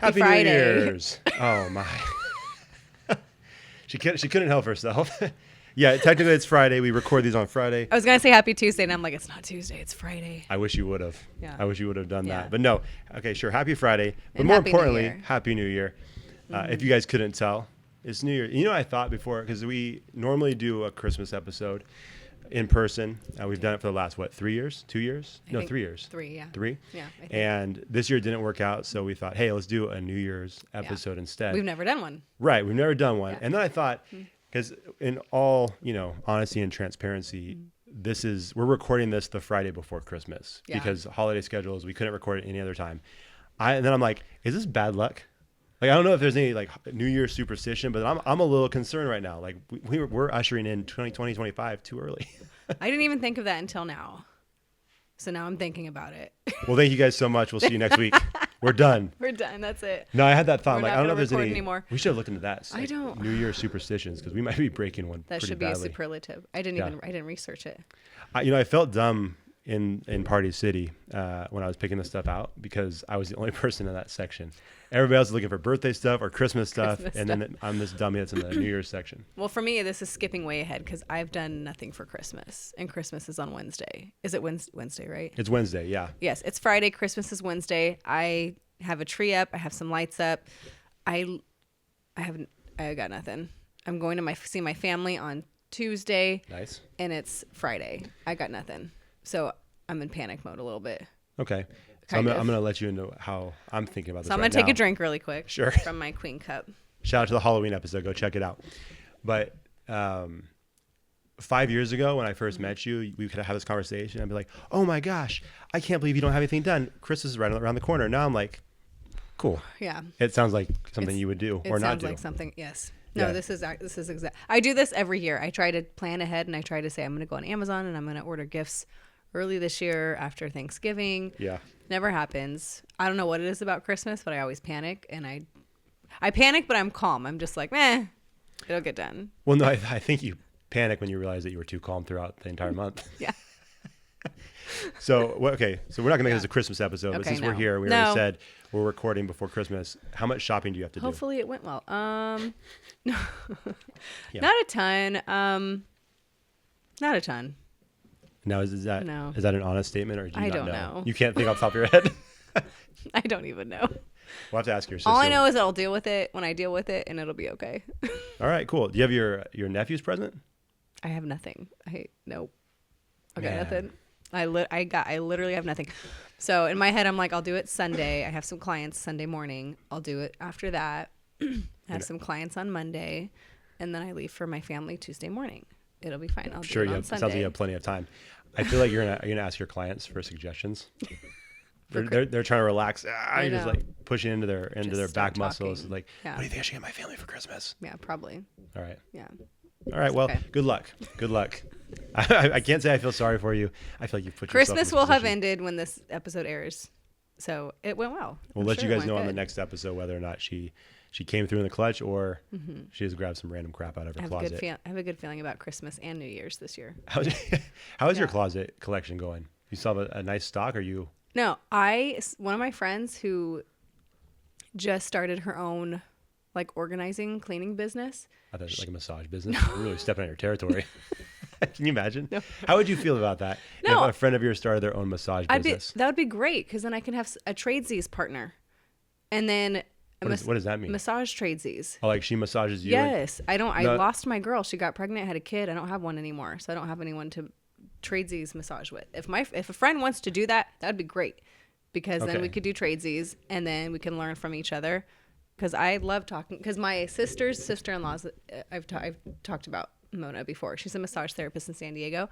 Happy Friday. New Year's. Oh my. She couldn't help herself. Yeah, technically it's Friday. We record these on Friday. I was going to say Happy Tuesday, and I'm like, it's not Tuesday, it's Friday. I wish you would have. Yeah. I wish you would have done Yeah. that. But no. Okay, sure. Happy Friday. But And more Happy New importantly, Year. Happy New Year. If you guys couldn't tell, it's New Year. You know, I thought before, because we normally do a Christmas episode in person. We've done it for the last, 3 years? 2 years? I No, think 3 years. 3, yeah. 3? Yeah, I think. And this year didn't work out, so we thought, hey, let's do a New Year's episode instead. We've never done one. Right, we've never done one. Yeah. And then I thought, because in all, honesty and transparency, we're recording this the Friday before Christmas Yeah. because holiday schedules, we couldn't record it any other time. And then I'm like, is this bad luck? Like, I don't know if there's any like New Year's superstition, but I'm a little concerned right now. Like we're ushering in 2025 too early. I didn't even think of that until now. So now I'm thinking about it. Well, thank you guys so much. We'll see you next week. We're done. We're done. That's it. No, I had that thought. We're Like, not I don't know if gonna there's record any anymore. We should have looked into that. I don't- New Year's superstitions, because we might be breaking one That pretty should be badly. a superlative. I didn't research it. I felt dumb in Party City when I was picking this stuff out because I was the only person in that section. Everybody else is looking for birthday stuff or Christmas stuff, and then I'm this dummy that's in the New Year's section. Well, for me, this is skipping way ahead because I've done nothing for Christmas, and Christmas is on Wednesday. Is it Wednesday, right? It's Wednesday, yeah. Yes, it's Friday. Christmas is Wednesday. I have a tree up. I have some lights up. I got nothing. I'm going to see my family on Tuesday. Nice. And it's Friday. I got nothing. So I'm in panic mode a little bit. Okay. So I'm going to let you know how I'm thinking about this. So I'm going to take a drink really quick. Sure. From my queen cup. Shout out to the Halloween episode. Go check it out. But 5 years ago when I first met you, we could have this conversation. I'd be like, oh my gosh, I can't believe you don't have anything done. Christmas is right around the corner. Now I'm like, cool. Yeah. It sounds like something you would do or not do. It sounds like something. Yes. No, Yeah. this is exact. I do this every year. I try to plan ahead and I try to say I'm going to go on Amazon and I'm going to order gifts early this year after Thanksgiving. Yeah. Never happens. I don't know what it is about Christmas, but I always panic, and I panic, but I'm calm. I'm just like, it'll get done. Well, no, I think you panic when you realize that you were too calm throughout the entire month. Yeah. So we're not going to make this a Christmas episode, but Okay, since we're no. here, we No. already said we're recording before Christmas. How much shopping do you have to Hopefully it went well. Yeah. Not a ton. Not a ton. do? Now, is that No. an honest statement, or do you I not don't know? know. You can't think off the top of your head? I don't even know. We'll have to ask your sister. All I know is I'll deal with it when I deal with it, and it'll be okay. All right, cool. Do you have your nephew's present? I have nothing. Nope. Okay, Man. nothing. I literally have nothing. So in my head, I'm like, I'll do it Sunday. I have some clients Sunday morning. I'll do it after that. I have some clients on Monday, and then I leave for my family Tuesday morning. It'll be fine. I'll do Sure, it you on have, Sunday. sounds like you have plenty of time. I feel like you're gonna ask your clients for suggestions. They're trying to relax. You're just know. like pushing into their Just back start muscles. talking. Like, Yeah. what do you think I should get my family for Christmas? Yeah, probably. All right. Yeah. All right. Well, Okay. good luck. Good luck. I can't say I feel sorry for you. I feel like you put yourself Christmas in a will have position. ended when this episode airs. So it went well. We'll I'm let sure you it guys went know on the good. next episode whether or not she came through in the clutch or she just grabbed some random crap out of her I have, closet. I have a good feeling about Christmas and New Year's this year. How is your Yeah. closet collection going? You still have a nice stock, or you? No, one of my friends who just started her own like organizing cleaning business. I thought it was like a massage business. You're really stepping on your territory. Can you imagine? No. How would you feel about that? No. If a friend of yours started their own massage business. That would be great because then I can have a tradesies partner, and then What does that mean? massage tradesies. Oh, like she massages you? and- Yes, I don't. I No. lost my girl. She got pregnant, had a kid. I don't have one anymore, so I don't have anyone to tradesies massage with. If a friend wants to do that, that'd be great because then Okay. we could do tradesies and then we can learn from each other. Because I love talking. Because my sister-in-law's, I've talked about Mona before. She's a massage therapist in San Diego.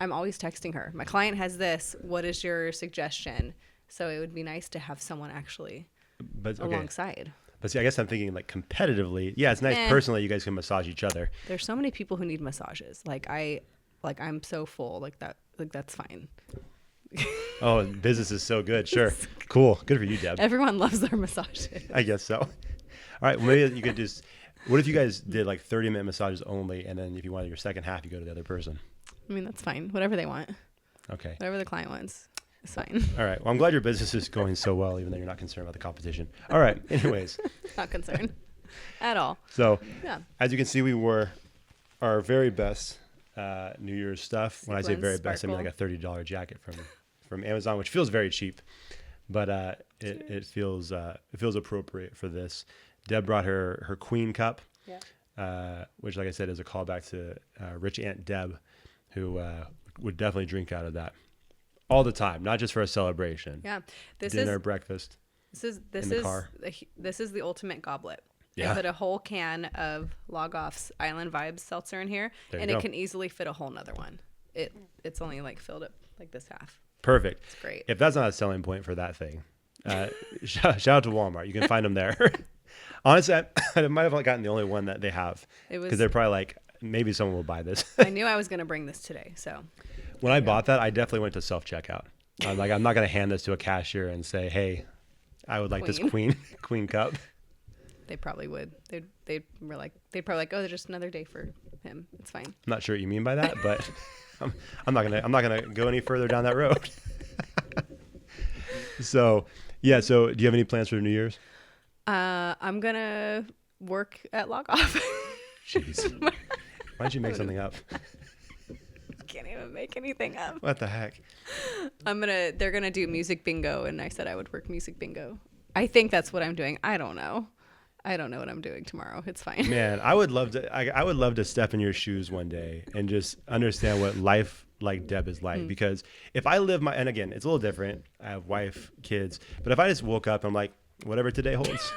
I'm always texting her. My client has this. What is your suggestion? So it would be nice to have someone actually But okay. alongside. But see, I guess I'm thinking like competitively. Yeah, it's nice personally. You guys can massage each other. There's so many people who need massages. I'm so full. Like that's fine. Oh, business is so good. Sure. Cool. Good for you, Deb. Everyone loves their massages. I guess so. All right. Well, maybe you could just. What if you guys did like 30-minute massages only, and then if you wanted your second half, you go to the other person? I mean, that's fine. Whatever they want. Okay. Whatever the client wants. It's fine. All right. Well, I'm glad your business is going so well, even though you're not concerned about the competition. All right. Anyways. Not concerned at all. So, Yeah. as you can see, we wore our very best New Year's stuff. When I say Sequins, very best, I mean sparkle. like a $30 jacket from Amazon, which feels very cheap, but it feels appropriate for this. Deb brought her Queen cup, which, like I said, is a callback to Rich Aunt Deb, who would definitely drink out of that all the time, not just for a celebration. Yeah. Dinner, breakfast. This in the car. is the ultimate goblet. Yeah. I put a whole can of Logoff's Island Vibes seltzer in here, and it can easily fit a whole nother one. It's only like filled up like this half. Perfect. It's great. If that's not a selling point for that thing, shout out to Walmart. You can find them there. Honestly, I might have gotten the only one that they have, because they're probably like, maybe someone will buy this. I knew I was going to bring this today, so. When I bought that, I definitely went to self-checkout. I'm like, I'm not going to hand this to a cashier and say, hey, I would like this Queen cup. They probably would. They'd probably like, oh, there's just another day for him. It's fine. I'm not sure what you mean by that, but I'm not gonna go any further down that road. So do you have any plans for New Year's? I'm gonna work at Logoff. Jeez. Why don't you make something up? Can't even make anything up. What the heck? They're gonna do music bingo, and I said I would work music bingo. I think that's what I'm doing. I don't know what I'm doing tomorrow. It's fine. Man, I would love to step in your shoes one day and just understand what life like Deb is like. Because if I live and again, it's a little different. I have wife, kids, but if I just woke up and I'm like, whatever today holds,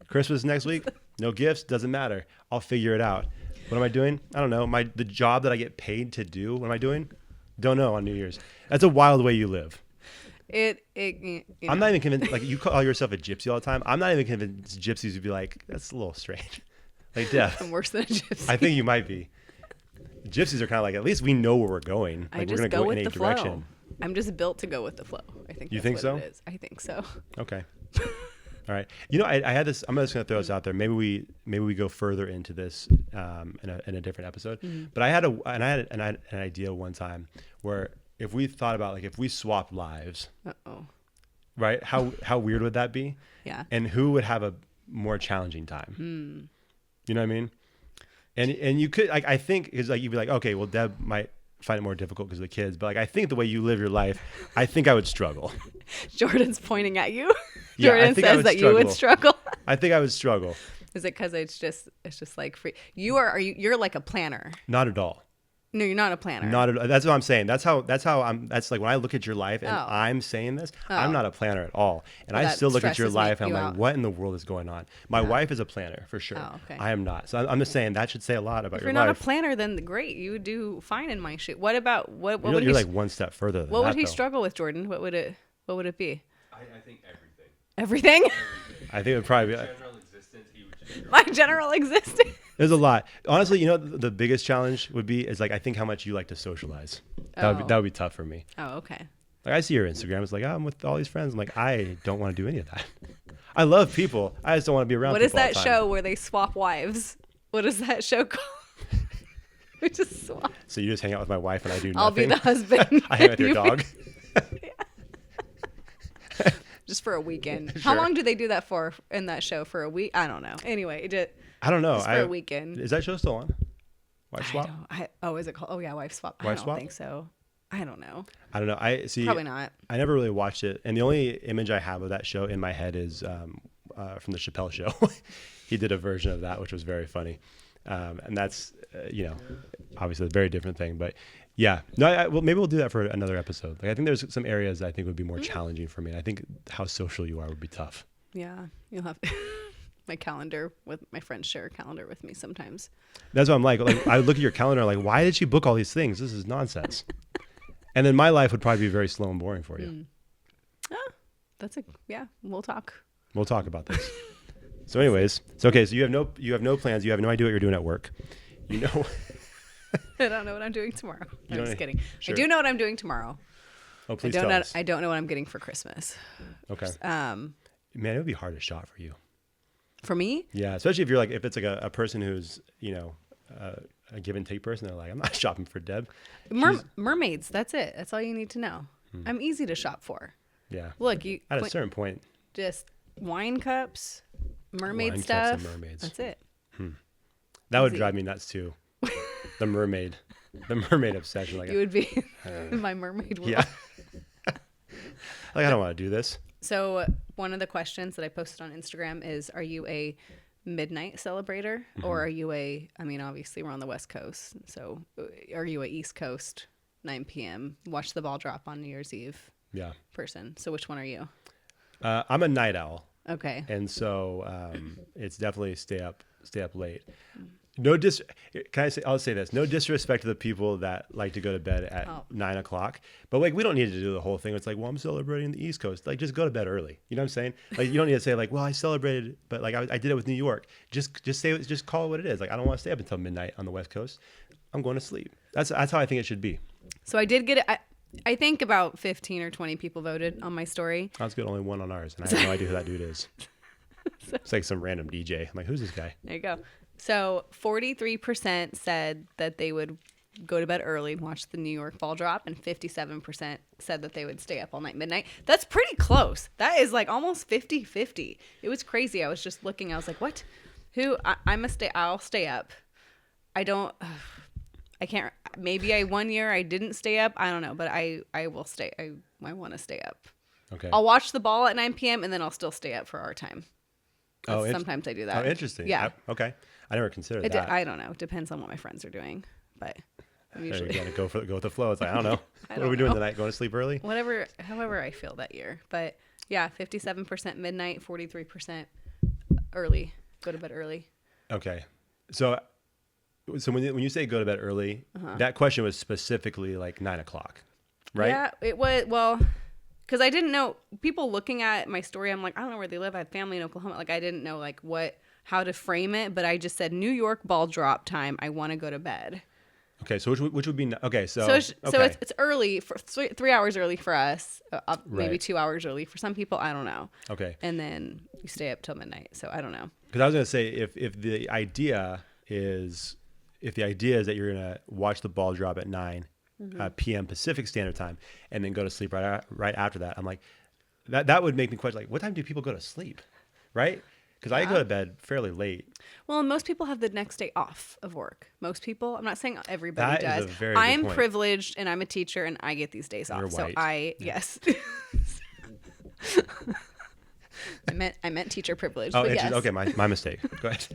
Christmas next week, no gifts, doesn't matter. I'll figure it out. What am I doing? I don't know. The job that I get paid to do, what am I doing? Don't know on New Year's. That's a wild way you live. I'm not even convinced, like, you call yourself a gypsy all the time. I'm not even convinced gypsies would be like, that's a little strange. Like, Deb. I'm worse than a gypsy. I think you might be. Gypsies are kind of like, at least we know where we're going. Like, I just we're go going to with go the in a flow. direction. I'm just built to go with the flow. I think. You that's think what so? It is. I think so. Okay. All right. You know, I had this. I'm just going to throw this out there. Maybe we go further into this in a different episode. Mm-hmm. But I had an idea one time where if we thought about, like, if we swapped lives, right? How weird would that be? Yeah. And who would have a more challenging time? You know what I mean? And you could, like, I think is like, you'd be like, okay, well, Deb might find it more difficult because of the kids, but like, I think the way you live your life, I think I would struggle. Jordan's pointing at you. Yeah, Jordan says that you would struggle. I think I would struggle. Is it because it's just like free? You're like a planner. Not at all. No, you're not a planner. Not at all. That's what I'm saying. That's like when I look at your life and I'm saying this, I'm not a planner at all. And I still look at your life and I'm like, what in the world is going on? My wife is a planner for sure. Oh, okay. I am not. So I'm just saying that should say a lot about If your you're life. not a planner, then great. You would do fine in my shoe. What about what would You're he? like one step further than What would that, he though. struggle with, Jordan? What would it be? I think everything. Everything? I think it would probably be. General existence, he would just struggle. My general existence. There's a lot. Honestly, you know, the biggest challenge would be is like, I think how much you like to socialize. That would be tough for me. Oh, okay. Like, I see your Instagram. It's like, I'm with all these friends. I'm like, I don't want to do any of that. I love people. I just don't want to be around What people is all that the time. show where they swap wives? What is that show called? We just swap. So you just hang out with my wife and I do nothing? I'll be the husband. I hang out with your You dog. Just for a weekend. Sure. How long do they do that for in that show? For a week? I don't know. Anyway, I don't know. just for a weekend. Is that show still on? Wife Swap? Is it called? Oh yeah, Wife Swap. I Wife don't Swap? think so. I don't know. I don't know. I see. Probably not. I never really watched it, and the only image I have of that show in my head is from the Chappelle Show. He did a version of that, which was very funny, and that's obviously a very different thing. But yeah, no. Well, maybe we'll do that for another episode. Like, I think there's some areas that I think would be more challenging for me. And I think how social you are would be tough. Yeah, you'll have my calendar with my friends share a calendar with me sometimes. That's what I'm like. I look at your calendar, like, why did she book all these things? This is nonsense. And then my life would probably be very slow and boring for you. We'll talk. We'll talk about this. So anyways, so you have no plans. You have no idea what you're doing at work. You know. I don't know what I'm doing tomorrow. I'm just kidding. Sure. I do know what I'm doing tomorrow. Oh, please tell us. I don't know what I'm getting for Christmas. Okay. Man, it would be hard to shop for you. For me? Yeah, especially if it's like a person who's a give and take person. They're like, I'm not shopping for Deb. Mermaids. That's it. That's all you need to know. I'm easy to shop for. Yeah. Look, you At a certain point, just wine cups, mermaid wine stuff. cups and mermaids. That's it. That would Easy. drive me nuts too. The mermaid obsession. Like, You would be in my mermaid world. yeah. Like, I don't want to do this. So one of the questions that I posted on Instagram is, are you a midnight celebrator or are you obviously we're on the West Coast. So are you a East Coast 9 p.m. watch the ball drop on New Year's Eve Yeah. person? So which one are you? I'm a night owl. Okay. And so it's definitely stay up late. I'll say this. No disrespect to the people that like to go to bed at 9 o'clock, but like, we don't need to do the whole thing. It's like, well, I'm celebrating the East Coast. Like, just go to bed early. You know what I'm saying? Like, you don't need to say like, well, I celebrated, but like I did it with New York. Just call it what it is. Like, I don't want to stay up until midnight on the West Coast. I'm going to sleep. That's how I think it should be. So I did get it. I think about 15 or 20 people voted on my story. That's good. Only one on ours. And I have no idea who that dude is. It's like some random DJ. I'm like, who's this guy? There you go. So 43% said that they would go to bed early and watch the New York ball drop, and 57% said that they would stay up all night, midnight. That's pretty close. That is like almost 50-50. It was crazy. I was just looking. I was like, what? I'll stay up. I can't. Maybe one year I didn't stay up. I don't know, but I will stay. I want to stay up. Okay. I'll watch the ball at 9 p.m. and then I'll still stay up for our time. Sometimes I do that. Oh, interesting. Yeah. Okay. I never considered that. I don't know. It depends on what my friends are doing, but I'm usually You gotta go with the flow. It's like, I don't know. What are don't we doing know. tonight? Going to sleep early? however I feel that year. But yeah, 57% midnight, 43% early. Go to bed early. Okay. So when you say go to bed early, that question was specifically like 9 o'clock, right? Yeah, it was. Well, because I didn't know, people looking at my story, I'm like, I don't know where they live. I have family in Oklahoma. Like, I didn't know like how to frame it, but I just said New York ball drop time. I want to go to bed. Okay, so which would be okay? So it's early for 3 hours early for us, maybe Right. 2 hours early for some people. I don't know. Okay, And then you stay up till midnight. So I don't know. because I was gonna say if the idea is that you're gonna watch the ball drop at 9 p.m. Pacific Standard Time and then go to sleep right after that, I'm like, that would make me question like, what time do people go to sleep, right? Because I go to bed fairly late. Well, most people have the next day off of work. Most people, I'm not saying everybody That is does. a very good I'm point. privileged and I'm a teacher and I get these days off. You're So white. yes. I meant teacher privilege. Oh, but yes. okay, my mistake. Go ahead.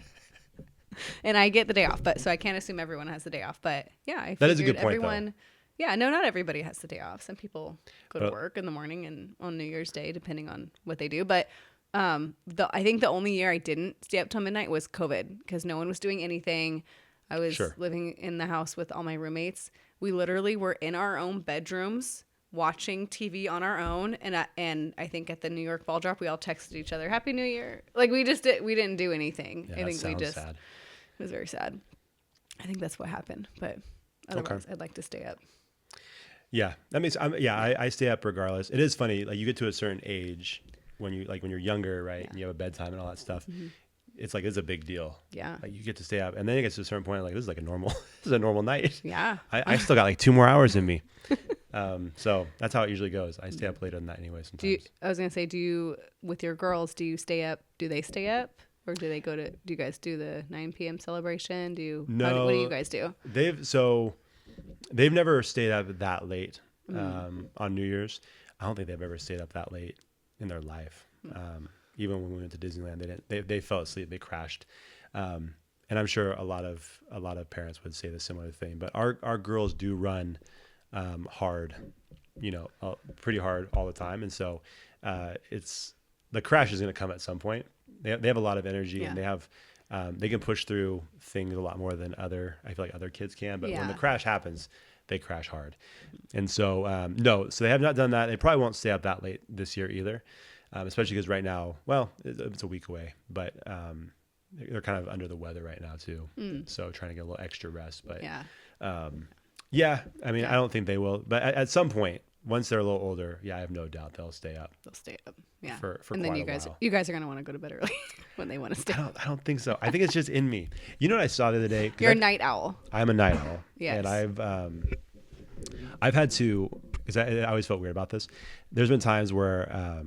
And I get the day off, but so I can't assume everyone has the day off. But yeah, That is a good point, everyone. Yeah, no, not everybody has the day off. Some people go to work in the morning and on New Year's Day, depending on what they do. But I think the only year I didn't stay up till midnight was COVID because no one was doing anything. I was living in the house with all my roommates. We literally were in our own bedrooms watching TV on our own, and I think at the New York ball drop we all texted each other Happy New Year. Like we didn't do anything. Yeah, I think that sounds sad. It was very sad. I think that's what happened, but otherwise I'd like to stay up. Yeah, that means I stay up regardless. It is funny, like you get to a certain age when you're younger, right, and you have a bedtime and all that stuff. It's like it's a big deal. Yeah, like you get to stay up, and then it gets to a certain point, like this is like a normal night. Yeah, I still got like 2 more hours in me. So that's how it usually goes. I stay up later than that anyway. Sometimes. I was gonna say, with your girls, do you stay up? Do they stay up? Or do they do you guys do the 9 p.m. celebration? No. What do you guys do? They've never stayed up that late on New Year's. I don't think they've ever stayed up that late in their life. Even when we went to Disneyland, they fell asleep. They crashed. And I'm sure a lot of parents would say the similar thing. But our girls do run hard, pretty hard all the time. And so the crash is going to come at some point. They have a lot of energy and they have they can push through things a lot more than I feel like other kids can. But when the crash happens, they crash hard. And so so they have not done that. They probably won't stay up that late this year either, especially because right now, well, it's a week away, but they're kind of under the weather right now too. So trying to get a little extra rest. But I mean, I don't think they will. But at some point, once they're a little older, I have no doubt they'll stay up. They'll stay up. Yeah. For and then quite a while. you guys are gonna want to go to bed early when they want to stay. I don't think so. I think it's just in me. You know what I saw the other day? You're a night owl. I'm a night owl. Yes. And I've had to. because I always felt weird about this. There's been times where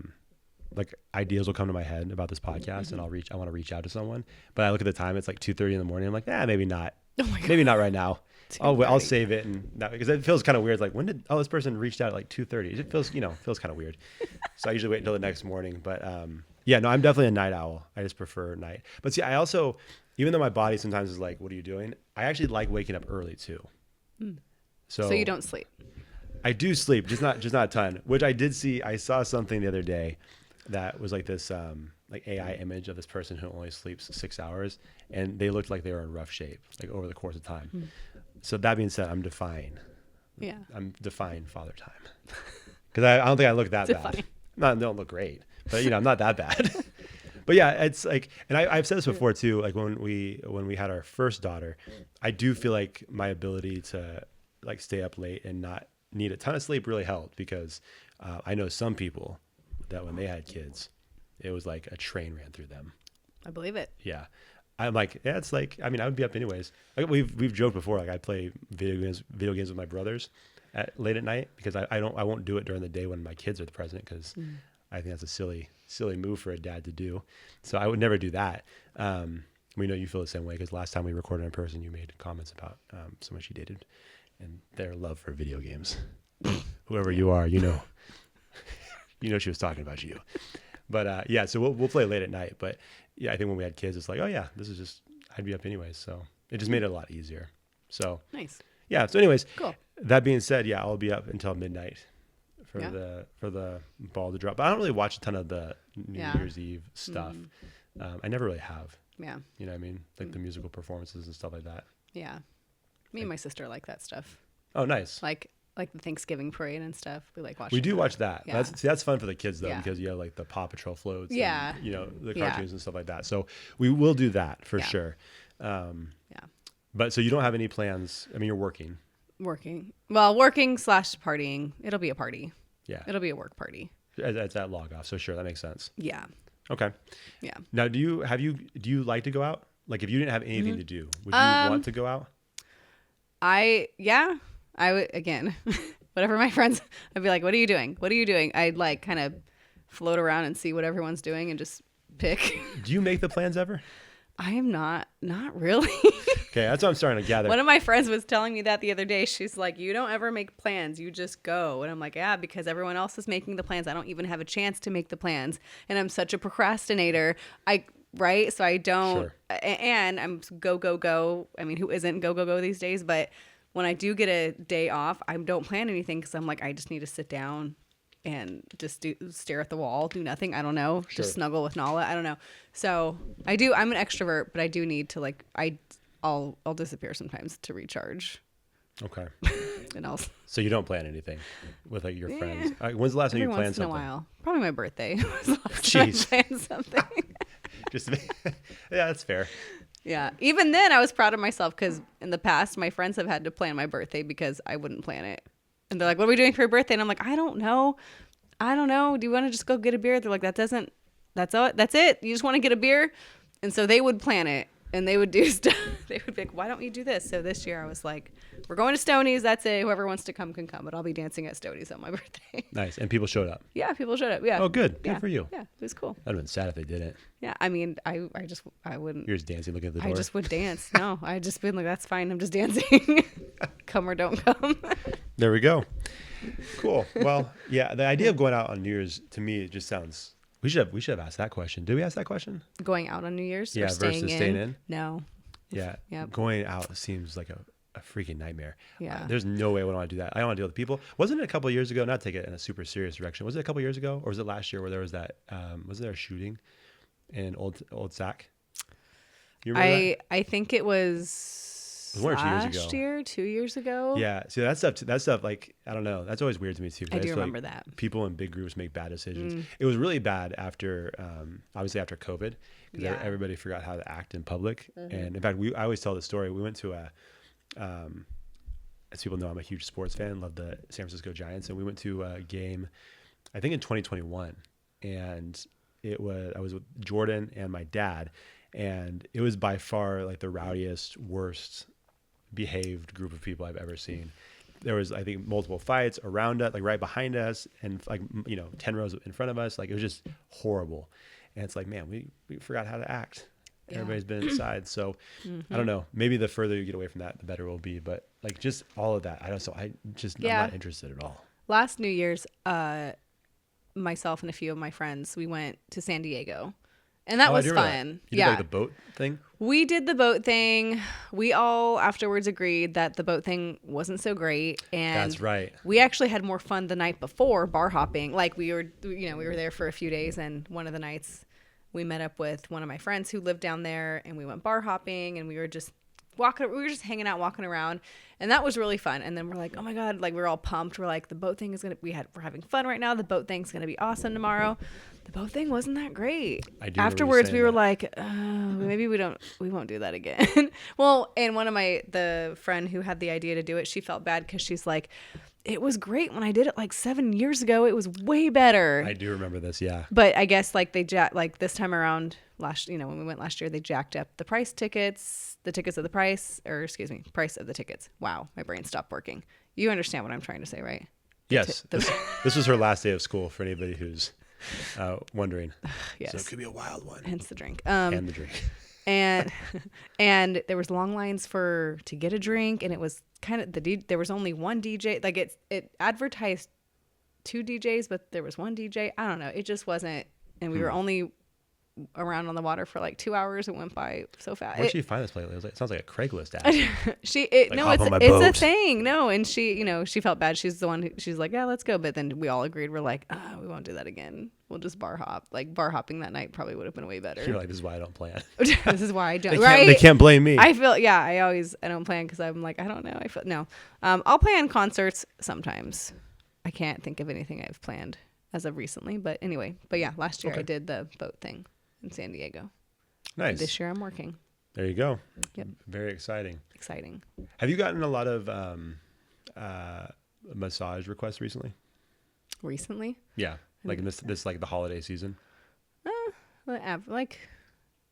like ideas will come to my head about this podcast, and I want to reach out to someone, but I look at the time, it's like 2:30 in the morning. I'm like, maybe not. Oh my God. Maybe not right now. I'll 2:30. save it, and because it feels kind of weird. Like, when did this person reached out at like 2:30? It feels kind of weird. So I usually wait until the next morning. But yeah, no, I'm definitely a night owl. I just prefer night. But see, I also, even though my body sometimes is like, what are you doing? I actually like waking up early too. So you don't sleep. I do sleep, just not a ton. Which I did see. I saw something the other day that was like this like AI image of this person who only sleeps 6 hours, and they looked like they were in rough shape, like over the course of time. So that being said, I'm defying father time, because I don't think I look that bad. Don't look great, but I'm not that bad. But yeah, it's like, and I've said this before too. Like when we had our first daughter, I do feel like my ability to like stay up late and not need a ton of sleep really helped, because I know some people that when they had kids, it was like a train ran through them. I believe it. Yeah. I'm like, yeah, it's like, I mean, I would be up anyways. Like we've joked before, like I play video games with my brothers late at night, because I won't do it during the day when my kids are present, because I think that's a silly move for a dad to do. So I would never do that. We know you feel the same way, because last time we recorded in person, you made comments about someone she dated and their love for video games. Whoever you are, you know she was talking about you. But yeah, so we'll play late at night. But yeah, I think when we had kids, it's like, oh yeah, this is just, I'd be up anyways. So it just made it a lot easier. So Nice. yeah. So anyways, Cool. that being said, yeah, I'll be up until midnight for Yeah. the ball to drop. But I don't really watch a ton of the New Yeah. Year's Eve stuff. I never really have. Yeah. You know what I mean? Like the musical performances and stuff like that. Yeah. Me and my sister like that stuff. Oh, nice. Like the Thanksgiving parade and stuff. We like watching. We do watch that. Yeah. That's fun for the kids though, Yeah. because you have like the Paw Patrol floats. Yeah. And, the Yeah. cartoons and stuff like that. So we will do that for Yeah. sure. Yeah. But so you don't have any plans. I mean, you're working. Working. Well, working / partying. It'll be a party. Yeah. It'll be a work party. It's that log off. So sure, that makes sense. Yeah. Okay. Yeah. Now, do you like to go out? Like if you didn't have anything to do, would you want to go out? I would, again, whatever my friends, I'd be like, what are you doing? What are you doing? I'd like kind of float around and see what everyone's doing and just pick. Do you make the plans ever? I am not really. Okay, that's what I'm starting to gather. One of my friends was telling me that the other day. She's like, you don't ever make plans. You just go. And I'm like, yeah, because everyone else is making the plans. I don't even have a chance to make the plans. And I'm such a procrastinator. Right? So I don't. Sure. And I'm go. I mean, who isn't go these days? But when I do get a day off, I don't plan anything, because I'm like, I just need to sit down and just stare at the wall, do nothing. I don't know. Sure. Just snuggle with Nala. I don't know. So I do. I'm an extrovert, but I do need to I'll disappear sometimes to recharge. Okay. And I'll So you don't plan anything with like your Yeah. friends. When's the last time every you planned once in a something? while. Probably my birthday was the last time I Jeez. planned something. Just yeah, that's fair. Yeah. Even then, I was proud of myself, because in the past, my friends have had to plan my birthday because I wouldn't plan it. And they're like, what are we doing for your birthday? And I'm like, I don't know. Do you want to just go get a beer? They're like, that's it. You just want to get a beer? And so they would plan it, and they would do stuff. They would be like, why don't you do this? So this year I was like, we're going to Stoney's. That's it. Whoever wants to come can come, but I'll be dancing at Stoney's on my birthday. Nice. And people showed up. Yeah. People showed up. Yeah. Oh, good. Good Yeah. for you. Yeah. It was cool. That'd have been sad if they didn't. Yeah. I mean, I wouldn't. You're just dancing, looking at the door. I just would dance. No, I just been like, that's fine. I'm just dancing. Come or don't come. There we go. Cool. Well, yeah, the idea of going out on New Year's, to me, it just sounds. We should have asked that question. Did we ask that question? Going out on New Year's? Yeah, or staying versus in? staying in? No. Yeah. Yep. Going out seems like a freaking nightmare. Yeah. There's no way I would want to do that. I don't want to deal with people. Wasn't it a couple of years ago? Not to take it in a super serious direction. Was it a couple of years ago, or was it last year where there was that? Was there a shooting in Old Sac? You remember that? I think it was. It was 1 or 2 years ago. Last year, 2 years ago. Yeah. See, that stuff, like, I don't know. That's always weird to me too. 'Cause I do just feel remember like that. people in big groups make bad decisions. It was really bad after, obviously after COVID, because Yeah. everybody forgot how to act in public. And in fact, I always tell the story. We went to as people know, I'm a huge sports fan, love the San Francisco Giants. And we went to a game, I think in 2021. And I was with Jordan and my dad. And it was by far like the rowdiest, worst behaved group of people I've ever seen. there was, I think, multiple fights around us, like right behind us, and like 10 rows in front of us. Like it was just horrible. And it's like, man, we forgot how to act. Yeah. Everybody's been inside, so I don't know. Maybe the further you get away from that, the better it will be. But like just all of that, I'm not interested at all. Last New Year's, myself and a few of my friends, we went to San Diego, and that was fun. You did like the boat thing? We did the boat thing. We all afterwards agreed that the boat thing wasn't so great, and That's right. we actually had more fun the night before bar hopping. Like we were there for a few days, and one of the nights we met up with one of my friends who lived down there, and we went bar hopping, and we were just hanging out, walking around, and that was really fun. And then we're like, oh my God, like we're all pumped. We're like, the boat thing is we're having fun right now. The boat thing's gonna be awesome tomorrow. The boat thing wasn't that great. Afterwards, we were like, maybe we won't do that again. Well, and the friend who had the idea to do it, she felt bad because she's like, it was great when I did it like 7 years ago. It was way better. I do remember this, yeah. But I guess like this time around when we went last year, they jacked up the price of the tickets. Wow, my brain stopped working. You understand what I'm trying to say, right? Yes. This was her last day of school for anybody who's wondering. Yes. So it could be a wild one. Hence the drink. And the drink. and there was long lines to get a drink, and it was kind of there was only one DJ. Like it advertised 2 DJs, but there was one DJ. I don't know. It just wasn't, and we were only around on the water for like 2 hours. It went by so fast. Where'd she find this place? It sounds like a Craigslist ad. It's a thing. No, and she felt bad. She's the one she's like, yeah, let's go. But then we all agreed. We're like, we won't do that again. We'll just bar hop. Like bar hopping that night probably would have been way better. You're like, this is why I don't plan. This is why I don't. They can't blame me. I feel, I don't plan because I'm like, I don't know. I'll plan concerts sometimes. I can't think of anything I've planned as of recently, but anyway. But yeah, last year I did the boat thing in San Diego. Nice. And this year I'm working. There you go. Yep. Very exciting. Exciting. Have you gotten a lot of massage requests recently? Recently? Yeah. Like in this like the holiday season? Like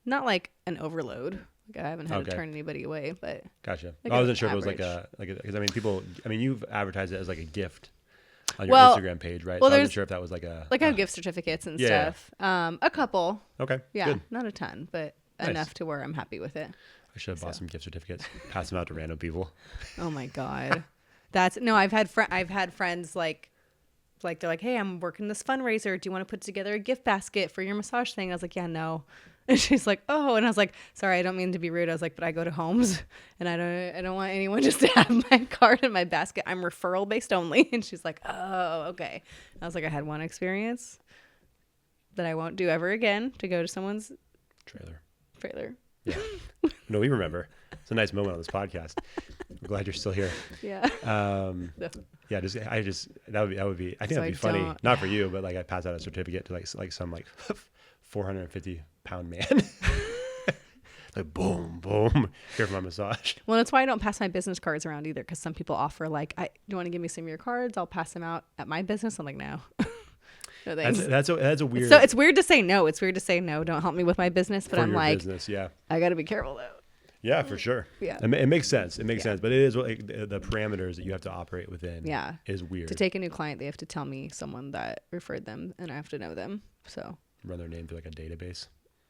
not like an overload. Like I haven't had to turn anybody away, but gotcha. Like I wasn't sure average. if it was because you've advertised it as like a gift on your Instagram page, right? Well, so I wasn't sure if that was like a I have gift certificates and stuff. A couple. Okay. Yeah, good. not a ton, but Nice. Enough to where I'm happy with it. I should have bought some gift certificates, pass them out to random people. Oh my God. I've had friends like they're like, hey, I'm working this fundraiser. Do you want to put together a gift basket for your massage thing? I was like, yeah, no. And she's like, oh, and I was like, sorry, I don't mean to be rude. I was like, but I go to homes and I don't want anyone just to have my card in my basket. I'm referral based only. And she's like, oh, okay. I was like, I had one experience that I won't do ever again, to go to someone's trailer. Yeah. No, we remember. It's a nice moment on this podcast. I'm glad you're still here. Yeah. Yeah. That would be. I think that'd be funny. Not for you, but like I pass out a certificate to like some 450-pound man. Like boom, boom. Here for my massage. Well, that's why I don't pass my business cards around either, because some people offer like, do you want to give me some of your cards? I'll pass them out at my business. I'm like, no. No thanks. That's a weird. So it's weird to say no. It's weird to say no. Don't help me with my business. But I'm like, business, yeah. I got to be careful though. Yeah, for sure. Yeah. It makes sense. It makes sense. But it is like the parameters that you have to operate within. Yeah. Is weird. To take a new client, they have to tell me someone that referred them, and I have to know them. So run their name through like a database.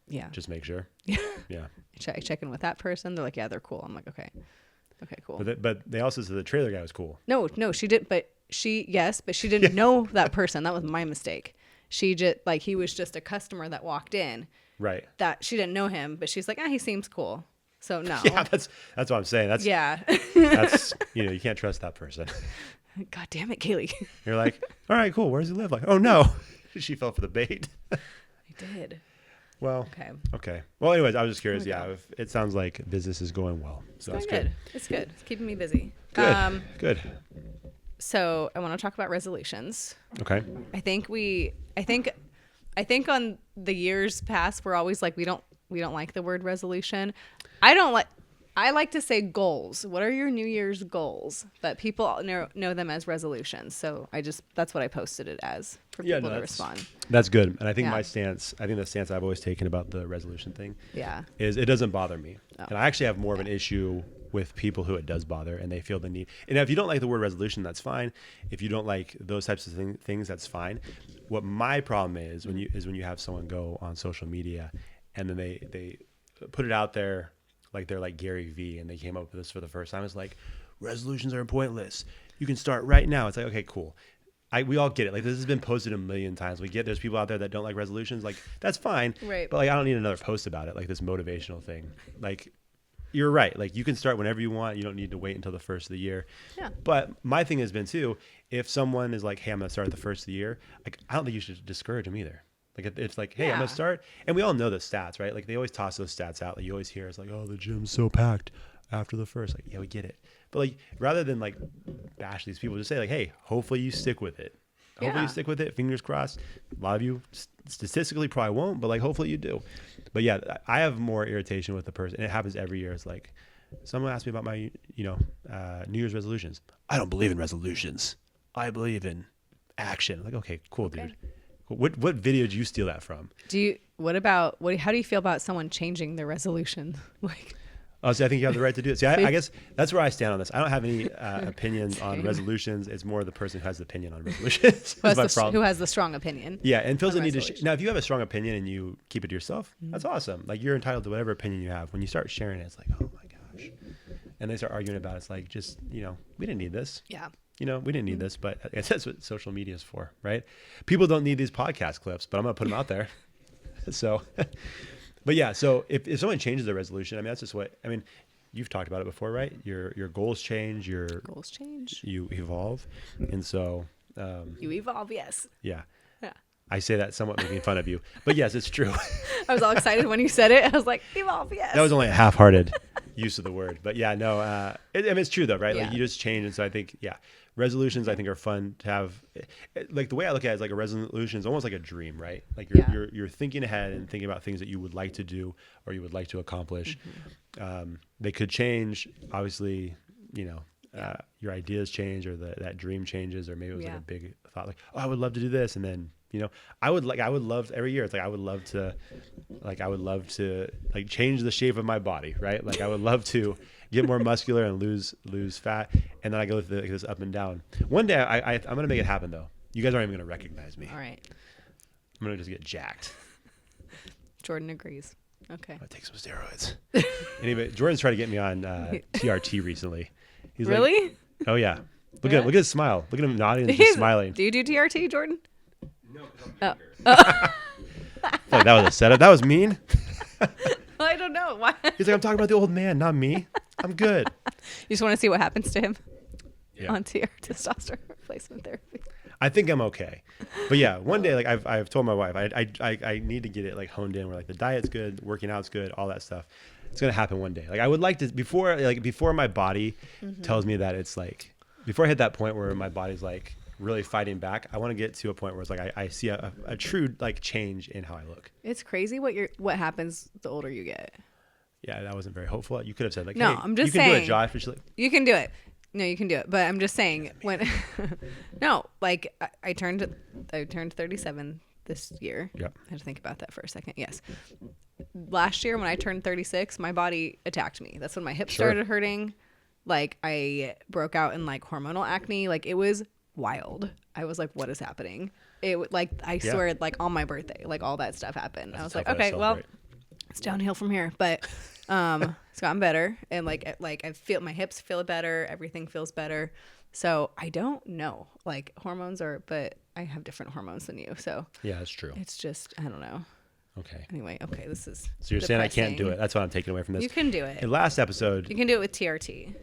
Yeah. Just make sure. Yeah. Yeah. Check in with that person. They're like, yeah, they're cool. I'm like, okay, cool. But they also said the trailer guy was cool. No, she did. But she didn't know that person. That was my mistake. She just he was just a customer that walked in. Right. That she didn't know him, but she's like, he seems cool. So no. Yeah, that's what I'm saying. That's you can't trust that person. God damn it, Kaylee. You're like, all right, cool. Where does he live? Like, oh no, she fell for the bait. I did. Well, okay. Well, anyways, I was just curious. Yeah, it sounds like business is going well. So that's good. It's good. It's keeping me busy. Good. Good. So I want to talk about resolutions. Okay. I think on the years past, we're always like, we don't like the word resolution. I like to say goals. What are your New Year's goals? But people know them as resolutions. So that's what I posted it as for people to respond. That's good. And I think the stance I've always taken about the resolution thing is it doesn't bother me. Oh. And I actually have more of an issue with people who it does bother and they feel the need. And if you don't like the word resolution, that's fine. If you don't like those types of things, that's fine. What my problem is when you have someone go on social media and then they put it out there like they're like Gary Vee and they came up with this for the first time. It's like, resolutions are pointless. You can start right now. It's like, okay, cool. We all get it. Like, this has been posted a million times. We get there's people out there that don't like resolutions. Like, that's fine. Right. But like, I don't need another post about it. Like this motivational thing. Like, you're right. Like, you can start whenever you want. You don't need to wait until the first of the year. Yeah. But my thing has been too, if someone is like, hey, I'm going to start at the first of the year, like, I don't think you should discourage them either. Like, it's like, hey, I'm going to start. And we all know the stats, right? Like, they always toss those stats out. Like, you always hear it's like, oh, the gym's so packed after the first. Like, yeah, we get it. But like, rather than like bash these people, just say like, hey, hopefully you stick with it. Hopefully you stick with it. Fingers crossed. A lot of you statistically probably won't, but like, hopefully you do. But yeah, I have more irritation with the person. And it happens every year. It's like, someone asked me about my, New Year's resolutions. I don't believe in resolutions. I believe in action. I'm like, okay, cool, dude. What video did you steal that from? How do you feel about someone changing their resolution? Like, Oh, so I think you have the right to do it. See, I guess that's where I stand on this. I don't have any opinions on resolutions. It's more the person who has the opinion on resolutions. who has the strong opinion. Yeah, and feels the need to. Now, if you have a strong opinion and you keep it to yourself, that's awesome. Like, you're entitled to whatever opinion you have. When you start sharing it, it's like, oh my gosh. And they start arguing about it. It's like, just, we didn't need this. Yeah. We didn't need this, but I guess that's what social media is for, right? People don't need these podcast clips, but I'm going to put them out there. So... But yeah, so if someone changes their resolution, I mean, that's just you've talked about it before, right? Your goals change, you evolve. And so, you evolve. Yes. Yeah. Yeah. I say that somewhat making fun of you, but yes, it's true. I was all excited when you said it. I was like, evolve. Yes. That was only a half-hearted use of the word, but yeah, no, it's true though, right? Yeah. Like, you just change. And so I think, yeah, resolutions I think are fun to have. Like, the way I look at it is like a resolution is almost like a dream, right? Like, you're thinking ahead and thinking about things that you would like to do or you would like to accomplish. They could change, obviously, your ideas change or that dream changes, or maybe it was like a big thought, like, oh, I would love to do this. And then, I would love every year. It's like, I would love to like change the shape of my body, right? Like, I would love to get more muscular and lose fat. And then I go through this up and down. One day I'm going to make it happen though. You guys aren't even going to recognize me. All right. I'm going to just get jacked. Jordan agrees. Okay. I'm going to take some steroids. Anyway, Jordan's trying to get me on TRT recently. He's really? Like, oh yeah. Look at his smile. Look at him nodding and just smiling. Do you do TRT, Jordan? No, because Oh. I feel like that was a setup. That was mean. I don't know. Why? He's like, I'm talking about the old man, not me. I'm good. You just want to see what happens to him on Yeah. testosterone replacement therapy. I think I'm okay. But yeah, one day, like I've told my wife, I need to get it like honed in where like the diet's good, working out's good, all that stuff. It's going to happen one day. Like, I would like to, before my body tells me that it's like, before I hit that point where my body's like really fighting back, I want to get to a point where it's like, I see a true like change in how I look. It's crazy what happens the older you get. Yeah, that wasn't very hopeful. You could have said like, no, hey, I'm just you saying. can do it, Josh. But she's like, you can do it. No, you can do it. But I'm just saying when, no, like I turned 37 this year. Yep. I had to think about that for a second. Yes. Last year when I turned 36, my body attacked me. That's when my hips started hurting. Like, I broke out in like hormonal acne. Like, it was wild. I was like, what is happening? I swear, like on my birthday, like all that stuff happened. I was like, okay, well, it's downhill from here. But it's gotten better, and like I feel my hips feel better, everything feels better. So I don't know, like but I have different hormones than you. So yeah, that's true. It's just, I don't know. Okay. Anyway, okay, this is so you're saying I can't do it. That's what I'm taking away from this. You can do it. In last episode, you can do it with TRT.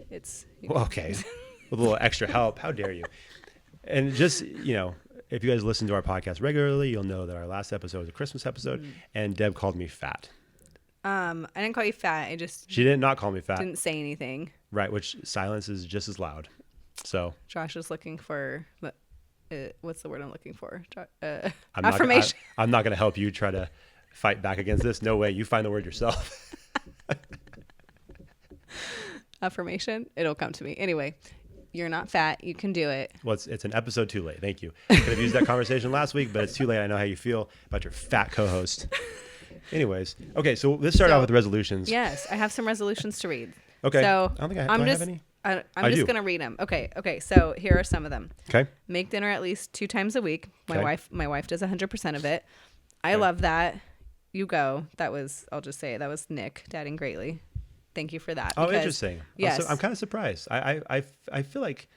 Well, okay, with a little extra help. How dare you? And just, if you guys listen to our podcast regularly, you'll know that our last episode was a Christmas episode, and Deb called me fat. I didn't call you fat. She did not call me fat. Didn't say anything. Right, which silence is just as loud. So Josh is looking for what's the word I'm looking for? Affirmation. I'm not going to help you try to fight back against this. No way. You find the word yourself. Affirmation. It'll come to me. Anyway, you're not fat. You can do it. Well, it's an episode too late. Thank you. I could have used that conversation last week, but it's too late. I know how you feel about your fat co-host. Anyways, okay, so let's start out with resolutions. Yes, I have some resolutions to read. Okay. So I don't think I, I'm do I just have any. I'm I just do. gonna read them. Okay. So here are some of them. Okay. Make dinner at least 2 times a week. Okay. My wife does 100% of it. I Okay. love that. You go. That was, I'll just say it, that was Nick, dadding greatly. Thank you for that. Oh, because- interesting. Yes. I'm kind of surprised. I feel like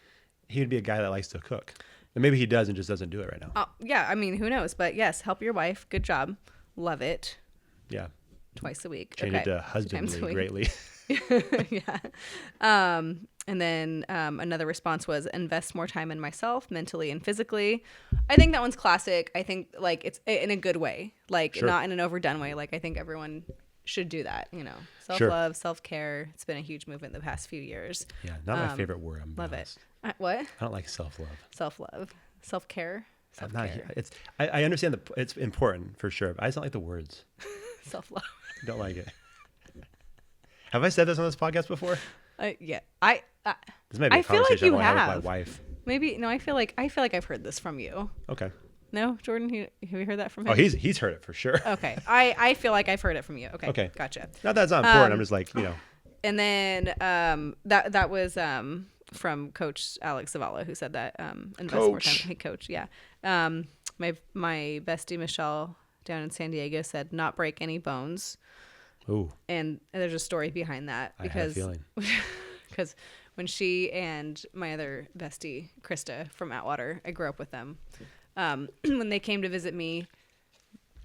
he would be a guy that likes to cook. And maybe he does and just doesn't do it right now. Yeah, I mean, who knows? But yes, help your wife. Good job. Love it. Yeah. Twice a week. Change it to 2 times a husbandly week. greatly. Yeah. And then another response was invest more time in myself, mentally and physically. I think that one's classic. I think like it's in a good way, like Sure. not in an overdone way. Like I think everyone should do that. Self-love, self-care. It's been a huge movement the past few years. Yeah. Not my favorite word. I'm Love honest. it. What? I don't like self-love. Self-love, self-care, I'm not, self-care, it's, I understand it's important for sure. But I just don't like the words. self-love. Don't like it. Have I said this on this podcast before? Yeah. This might be a I feel like conversation you I want to have have. with my wife. Maybe no. I feel like I've heard this from you. Okay. No, Jordan, have you heard that from him? Oh, he's heard it for sure. Okay. I feel like I've heard it from you. Okay. Okay. Gotcha. Not that it's not important. I'm just like, And then that was from Coach Alex Zavala who said that invest more time. Coach. Hey, Coach. Yeah. My bestie Michelle down in San Diego said not break any bones. ooh, And there's a story behind that I had a because feeling. because when she and my other bestie Krista from Atwater, I grew up with them. When they came to visit me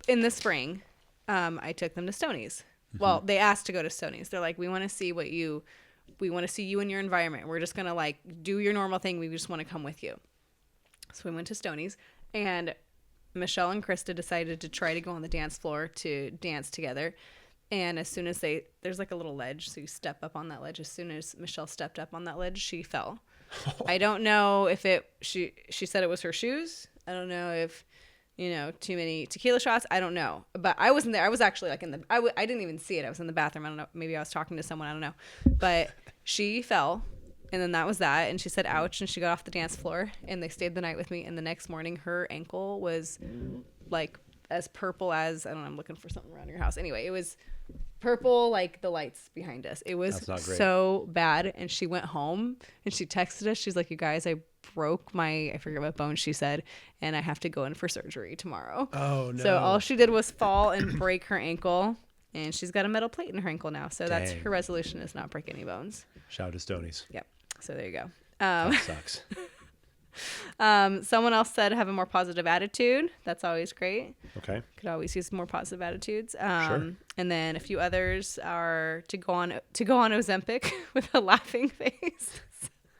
in the spring, I took them to Stoney's. Well, they asked to go to Stoney's. They're like, we want to see you in your environment. We're just going to like do your normal thing. We just want to come with you. So we went to Stoney's and Michelle and Krista decided to try to go on the dance floor to dance together. And as soon as there's like a little ledge. So you step up on that ledge. As soon as Michelle stepped up on that ledge, she fell. I don't know if she said it was her shoes. I don't know if, too many tequila shots. I don't know. But I wasn't there. I was actually like I didn't even see it. I was in the bathroom. I don't know. Maybe I was talking to someone. I don't know. But she fell. And then that was that. And she said, ouch. And she got off the dance floor. And they stayed the night with me. And the next morning, her ankle was like as purple as, I don't know, I'm looking for something around your house. Anyway, it was purple like the lights behind us. It was That's not great. so bad. And she went home and she texted us. She's like, you guys, I broke I forget what bone she said, and I have to go in for surgery tomorrow. Oh, no. So all she did was fall and break her ankle, and she's got a metal plate in her ankle now. So that's Dang. her resolution, is not break any bones. Shout out to Stoney's. Yep. So there you go. That sucks. Someone else said have a more positive attitude. That's always great. Okay. Could always use more positive attitudes. Sure. And then a few others are to go on Ozempic with a laughing face.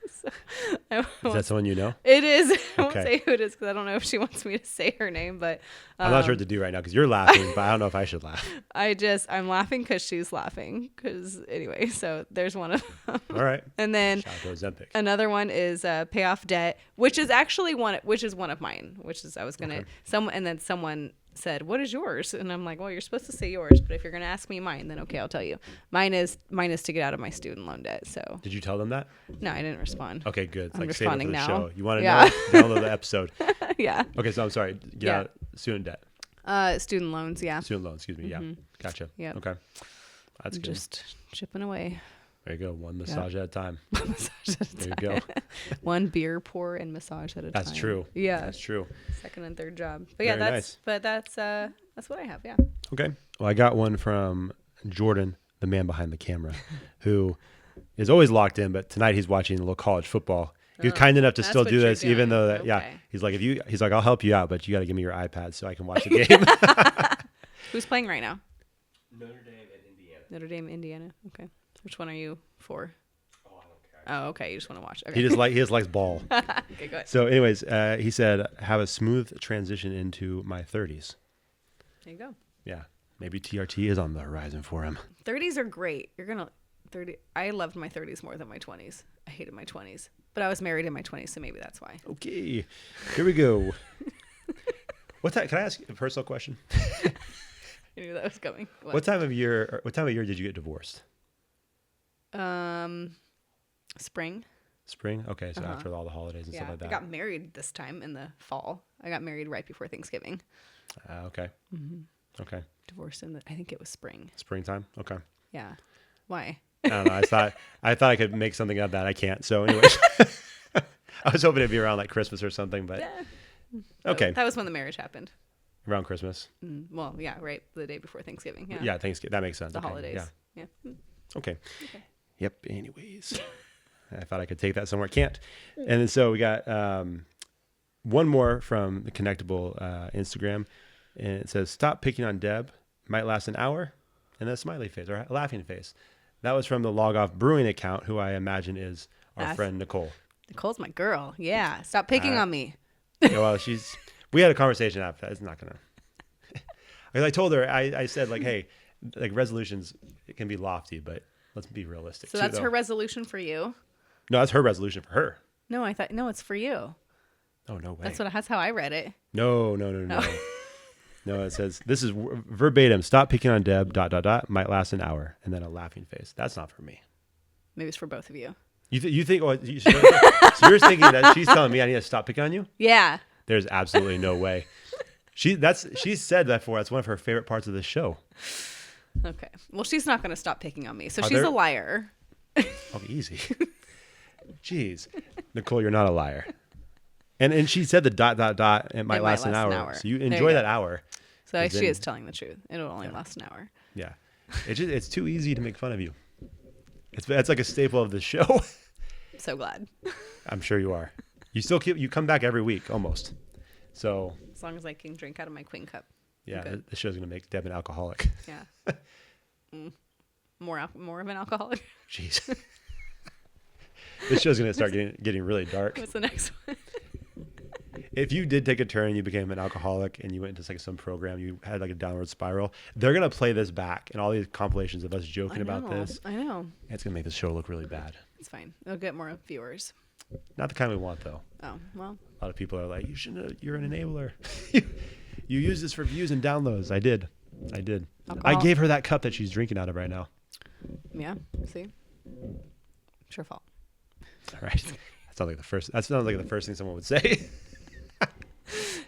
So, Is that someone you know? it is. I won't Okay. say who it is because I don't know if she wants me to say her name, but I'm not sure what to do right now because you're laughing, but I don't know if I should laugh. I'm laughing because she's laughing. Because anyway, so there's one of them. All right. And then Shout out to Ozempic. another one is pay off debt, which is actually one of mine. I was gonna and then someone said, "What is yours?" And I'm like, "Well, you're supposed to say yours, but if you're gonna ask me mine, then okay, I'll tell you. Mine is to get out of my student loan debt." So Did you tell them that? no, I didn't respond. Okay, good. It's I'm like save it for responding the now. show. You want to Yeah. know? Download the episode. Yeah. Okay, so I'm sorry. Get Yeah. out student debt. Student loans. Yeah. Student loan, excuse me. Yeah. Gotcha. Yep. Okay. That's good. Just chipping away. There you go. One massage at a time. Massage at a There you time. go. One beer pour and massage at a time. That's true. Yeah. That's true. Second and third job. But yeah, Very that's what I have. Yeah. Okay. Well, I got one from Jordan, the man behind the camera, who is always locked in, but tonight he's watching a little college football. He was kind enough to that's still what do you're this, even doing. though that, yeah, Okay. he's like, I'll help you out, but you got to give me your iPad so I can watch the game. Who's playing right now? Notre Dame and Indiana. Notre Dame, Indiana. Okay. Which one are you for? Oh, I don't care. Oh, okay. You just want to watch. Okay. he just likes ball. Okay, go ahead. So, anyways, he said, have a smooth transition into my 30s. There you go. Yeah, maybe TRT is on the horizon for him. 30s are great. I loved my 30s more than my 20s. I hated my 20s, but I was married in my 20s, so maybe that's why. Okay, here we go. Can I ask a personal question? I knew that was coming. What time of year did you get divorced? Spring. Spring? Okay, so after all the holidays and stuff Yeah. like that. I got married this time in the fall. I got married right before Thanksgiving. Okay. Okay. Divorced I think it was spring. Springtime? Okay. Yeah. Why? I don't know. I thought I could make something of that. I can't. So anyways, I was hoping it'd be around like Christmas or something, but okay. That was when the marriage happened. Around Christmas. Well, yeah, right. The day before Thanksgiving. Yeah. Yeah, Thanksgiving. That makes sense. The Okay, holidays. Yeah. Yeah. Okay. Yep. Anyways, I thought I could take that somewhere. Can't. And then so we got one more from the Connectable Instagram, and it says, "Stop picking on Deb. Might last an hour," and then a smiley face or a laughing face. That was from the Log Off Brewing account, who I imagine is our friend Nicole. Nicole's my girl. Yeah. Stop picking on me. Yeah, well, we had a conversation after that. It's not gonna. Because I told her, I said like, hey, like resolutions, it can be lofty, but let's be realistic. So that's her resolution for you. No, that's her resolution for her. No, I thought no, it's for you. Oh no way. That's how I read it. No. No, it says this is verbatim. Stop picking on Deb. ... Might last an hour, and then a laughing face. That's not for me. Maybe it's for both of you. You think? Oh, so you're thinking that she's telling me I need to stop picking on you? Yeah. There's absolutely no way. She's said that before. That's one of her favorite parts of the show. Okay. Well, she's not going to stop picking on me, so Are she's there- a liar. Oh, easy. Jeez, Nicole, you're not a liar. And she said the ... It might last an hour. So you enjoy that hour. So But she then- is telling the truth. It'll only last an hour. Yeah, it's too easy to make fun of you. It's like a staple of the show. So glad. I'm sure you are. You come back every week almost. So As long as I can drink out of my queen cup. yeah, Good. the show's gonna make Deb an alcoholic. Yeah. More of an alcoholic. Jeez. This show's gonna start getting really dark. What's the next one? If you did take a turn and you became an alcoholic and you went into like some program, you had like a downward spiral, they're gonna play this back and all these compilations of us joking about this. I know. It's gonna make the show look really bad. It's fine. It'll get more viewers. Not the kind we want though. Oh, well. A lot of people are like, you're an enabler. You use this for views and downloads. I did. I gave her that cup that she's drinking out of right now. Yeah. See? It's your fault. All right. That sounds like the first thing someone would say.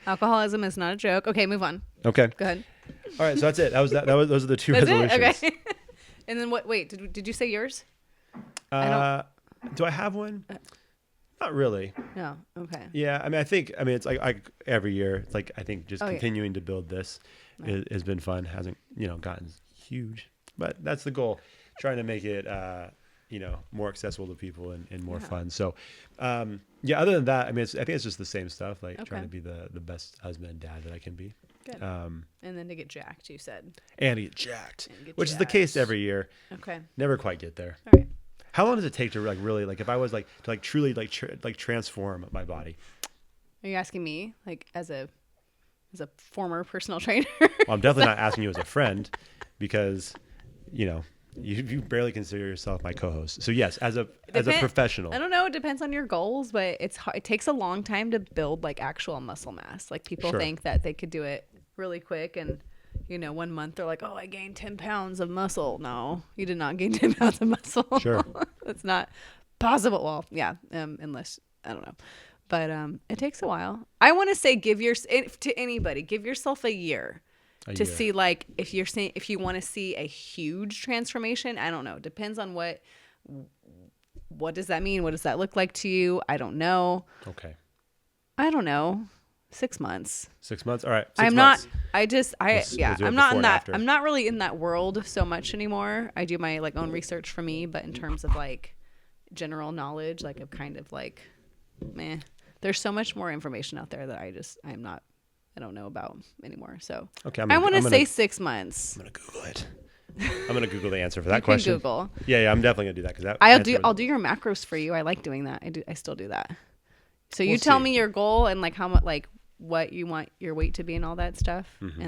Alcoholism is not a joke. Okay, move on. Okay. Go ahead. All right. So that's it. Those are the two That's resolutions. it? Okay. And then what? Wait, did you say yours? Do I have one? Not really. No. Okay. Yeah. I mean, it's like every year. It's like, I think just Oh, yeah. continuing to build this has been fun. Hasn't, gotten huge, but that's the goal. Trying to make it, more accessible to people and more fun. So, other than that, I mean, I think it's just the same stuff, like trying to be the best husband and dad that I can be. Good. And then to get jacked, you said. And to get jacked, which is the case every year. Okay. Never quite get there. All right. How long does it take to like really like if I was like to like truly like transform my body? Are you asking me, like, as a former personal trainer? Well, I'm definitely not asking you as a friend, because you barely consider yourself my co-host. So yes, as a professional. I don't know. It depends on your goals, but it takes a long time to build like actual muscle mass. Like people Sure. think that they could do it really quick, and 1 month they're like, oh, I gained 10 pounds of muscle. No, you did not gain 10 pounds of muscle. Sure. That's not possible. Well, yeah, unless, I don't know. But it takes a while. I want to say to anybody, give yourself a year to see, like, if you want to see a huge transformation. I don't know. Depends on what does that mean? What does that look like to you? I don't know. Okay. I don't know. 6 months. 6 months. All right. I'm months. not. We'll do it I'm not before in and that. after. I'm not really in that world so much anymore. I do my like own research for me, but in terms of like general knowledge, like of kind of like, meh. There's so much more information out there that I don't know about anymore. So Okay. I want to say 6 months. I'm gonna Google it. I'm gonna Google the answer for that question. Google. Yeah. I'm definitely gonna do that because I'll do your macros for you. I like doing that. I still do that. So you We'll tell see. me your goal and like how much, like what you want your weight to be and all that stuff, Mm-hmm.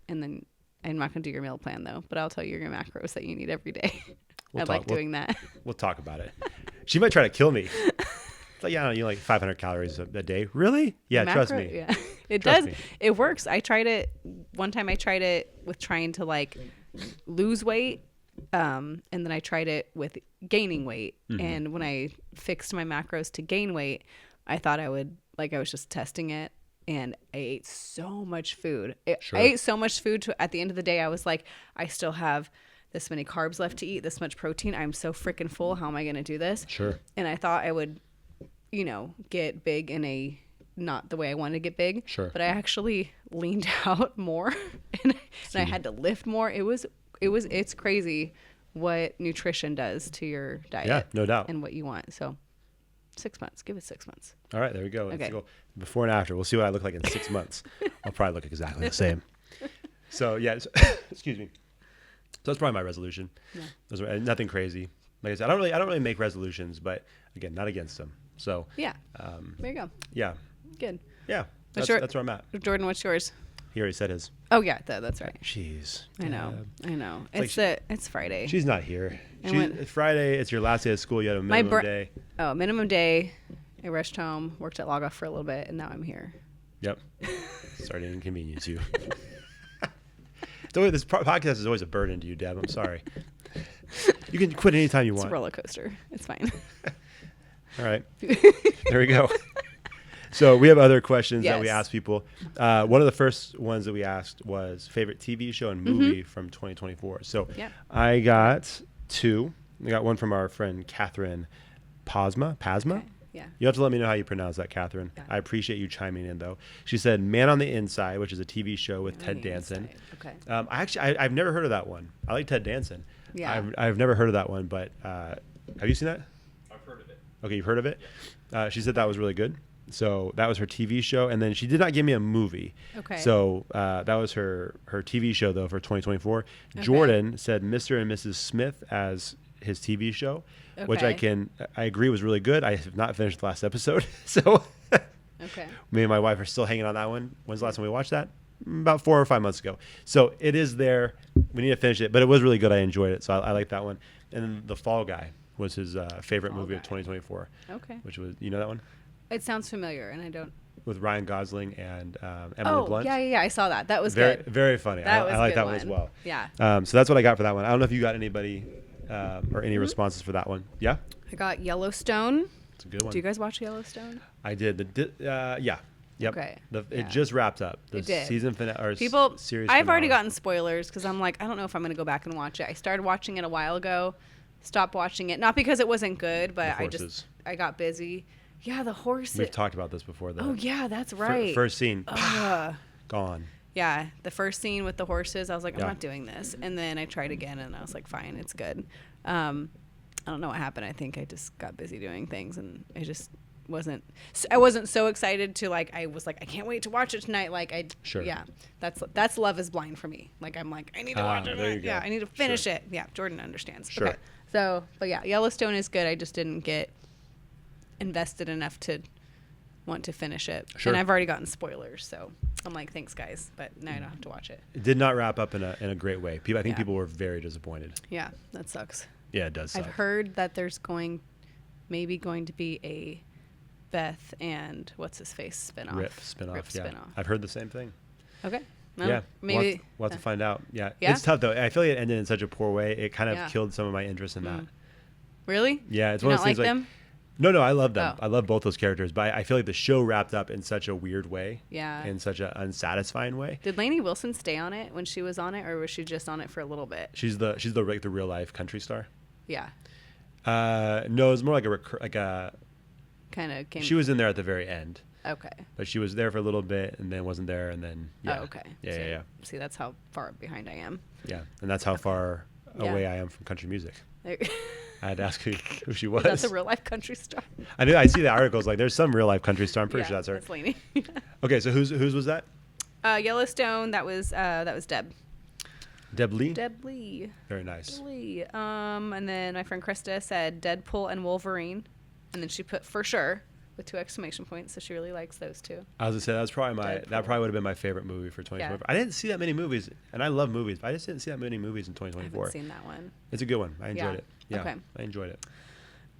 and then I'm not gonna do your meal plan though, but I'll tell you your macros that you need every day. We'll I talk- like doing that. We'll talk about it. She might try to kill me. It's like, you like 500 calories a day. Really? Yeah. Trust me. Yeah, it Trust does. me. It works. I tried it one time. I tried it with trying to like lose weight, and then I tried it with gaining weight. Mm-hmm. And when I fixed my macros to gain weight, I thought I was just testing it. And I ate so much food. Sure. I ate so much food at the end of the day. I was like, I still have this many carbs left to eat, this much protein. I'm so freaking full. How am I going to do this? Sure. And I thought I would, get big in a not the way I wanted to get big. Sure. But I actually leaned out more and I had to lift more. It's crazy what nutrition does to your diet. Yeah, no doubt. And what you want. So 6 months. Give it 6 months. All right, there we go. Okay. Let's go before and after. We'll see what I look like in 6 months. I'll probably look exactly the same. So yeah, excuse me. So that's probably my resolution. Yeah. Those are nothing crazy. Like I said, I don't really make resolutions, but again, not against them. So Yeah. There you go. yeah, Good. yeah, What's that's where I'm at. Jordan, what's yours? He already said his. Oh yeah, that's right. Jeez. I know. Dad. I know. It's It's Friday. She's not here. And It's Friday. It's your last day of school. You had a minimum day. Oh, minimum day. I rushed home, worked at Log Off for a little bit, and now I'm here. Yep. Starting to inconvenience you. This podcast is always a burden to you, Deb. I'm sorry. You can quit anytime you It's want. a roller coaster. It's fine. All right. There we go. So we have other questions that we Yes. asked people. One of the first ones that we asked was favorite TV show and movie from 2024. So Yep. I got two. I got one from our friend Catherine Pasma. Okay. Yeah. You have to let me know how you pronounce that, Catherine. Yeah. I appreciate you chiming in, though. She said Man on the Inside, which is a TV show with Ted On the Danson. inside. Okay. I've never heard of that one. I like Ted Danson. Yeah. I've never heard of that one, but have you seen that? I've heard of it. Okay, you've heard of it? She said that was really good. So that was her TV show. And then she did not give me a movie. Okay. So that was her TV show, though, for 2024. Okay. Jordan said Mr. and Mrs. Smith as his TV show, which I agree was really good. I have not finished the last episode. So Okay. me and my wife are still hanging on that one. When's the last time we watched that? About 4 or 5 months ago. So it is there. We need to finish it, but it was really good. I enjoyed it. So I like that one. And then The Fall Guy was his favorite movie of 2024. Okay. Which was, you know that one? It sounds familiar, and I don't. With Ryan Gosling and Emily Blunt. Yeah. I saw that. That was Very, good. very funny. That I was like good that one as well. Yeah. So that's what I got for that one. I don't know if you got anybody or any responses for that one. Yeah? I got Yellowstone. It's a good one. Do you guys watch Yellowstone? I did. Yeah. Yep. Okay. It Yeah. just wrapped up. The It did. season finale or People, series I've already finale. gotten spoilers because I'm like, I don't know if I'm going to go back and watch it. I started watching it a while ago, stopped watching it, not because it wasn't good, but The I got busy. Yeah, the horses. We've talked about this before. Oh yeah, that's right. First scene, Ugh. gone. Yeah, the first scene with the horses, I was like, I'm Yeah. not doing this. And then I tried again, and I was like, fine, it's good. I don't know what happened. I think I just got busy doing things, and I just wasn't. I wasn't so excited to like. I was like, I can't wait to watch it tonight. Like Sure. Yeah, that's Love Is Blind for me. Like I'm like, I need to watch it. there you go. Yeah, I need to finish Sure. it. Yeah, Jordan understands. Sure. Okay. So, but yeah, Yellowstone is good. I just didn't get invested enough to want to finish it. Sure. And I've already gotten spoilers, so I'm like, thanks guys, but now I don't have to watch it. It did not wrap up in a great way. I think Yeah. people were very disappointed. Yeah, that sucks. Yeah, it does suck. I've heard that there's maybe going to be a Beth and what's his face spinoff. Rip spinoff. Rip Yeah, spinoff. I've heard the same thing. Okay. Well, Yeah, maybe we'll have to find out. Yeah. Yeah? It's tough though. I feel like it ended in such a poor way. It kind of Yeah. killed some of my interest in that. Really? Yeah, it's Do you one not of those like things them? No, I love them. Oh. I love both those characters, but I feel like the show wrapped up in such a weird way. Yeah. In such an unsatisfying way. Did Lainey Wilson stay on it when she was on it, or was she just on it for a little bit? She's the real life country star. Yeah. No, it's more like a. Kind of came. She was in there at the very end, Okay. but she was there for a little bit and then wasn't there, and then yeah. Oh, okay. Yeah. See, that's how far behind I am. Yeah, and that's how far Yeah. away I am from country music. There- I had to ask who she was. That's a real life country star. I knew. I see the articles. Like, there's some real life country star. I'm pretty sure that's her. That's Lainey. Okay, so whose was that? Yellowstone. That was Deb. Deb Lee. Deb Lee. Very nice. Lee. And then my friend Krista said Deadpool and Wolverine, and then she put for sure with 2 exclamation points. So she really likes those two. I was gonna say that Deadpool. probably would have been my favorite movie for 2024. I didn't see that many movies, and I love movies, but I just didn't see that many movies in I 2024. haven't seen that one. It's a good one. I enjoyed Yeah. it. Yeah, Okay. I enjoyed it.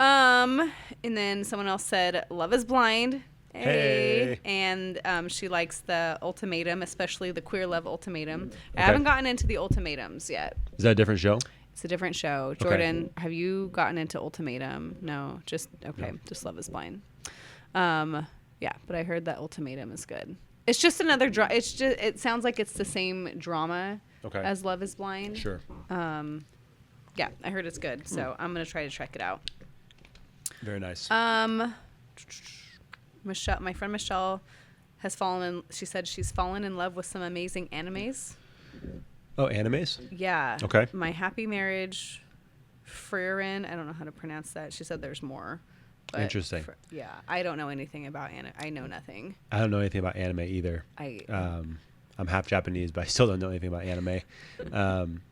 And then someone else said Love Is Blind. Hey. And she likes the ultimatum, especially the Queer Love Ultimatum. I Okay. haven't gotten into the ultimatums yet. Is that a different show? It's a different show. Jordan, have you gotten into Ultimatum? No, just okay. No. Just Love Is Blind. Yeah, but I heard that Ultimatum is good. It's just another it sounds like it's the same drama Okay. as Love Is Blind. Sure. Yeah, I heard it's good, so I'm gonna try to check it out. Very nice. Michelle, my friend Michelle, has fallen in. She said she's fallen in love with some amazing animes. Oh, animes? Yeah. Okay. My Happy Marriage, Frieren. I don't know how to pronounce that. She said there's more. But Interesting. Yeah, I don't know anything about anime. I know nothing. I don't know anything about anime either. I'm half Japanese, but I still don't know anything about anime.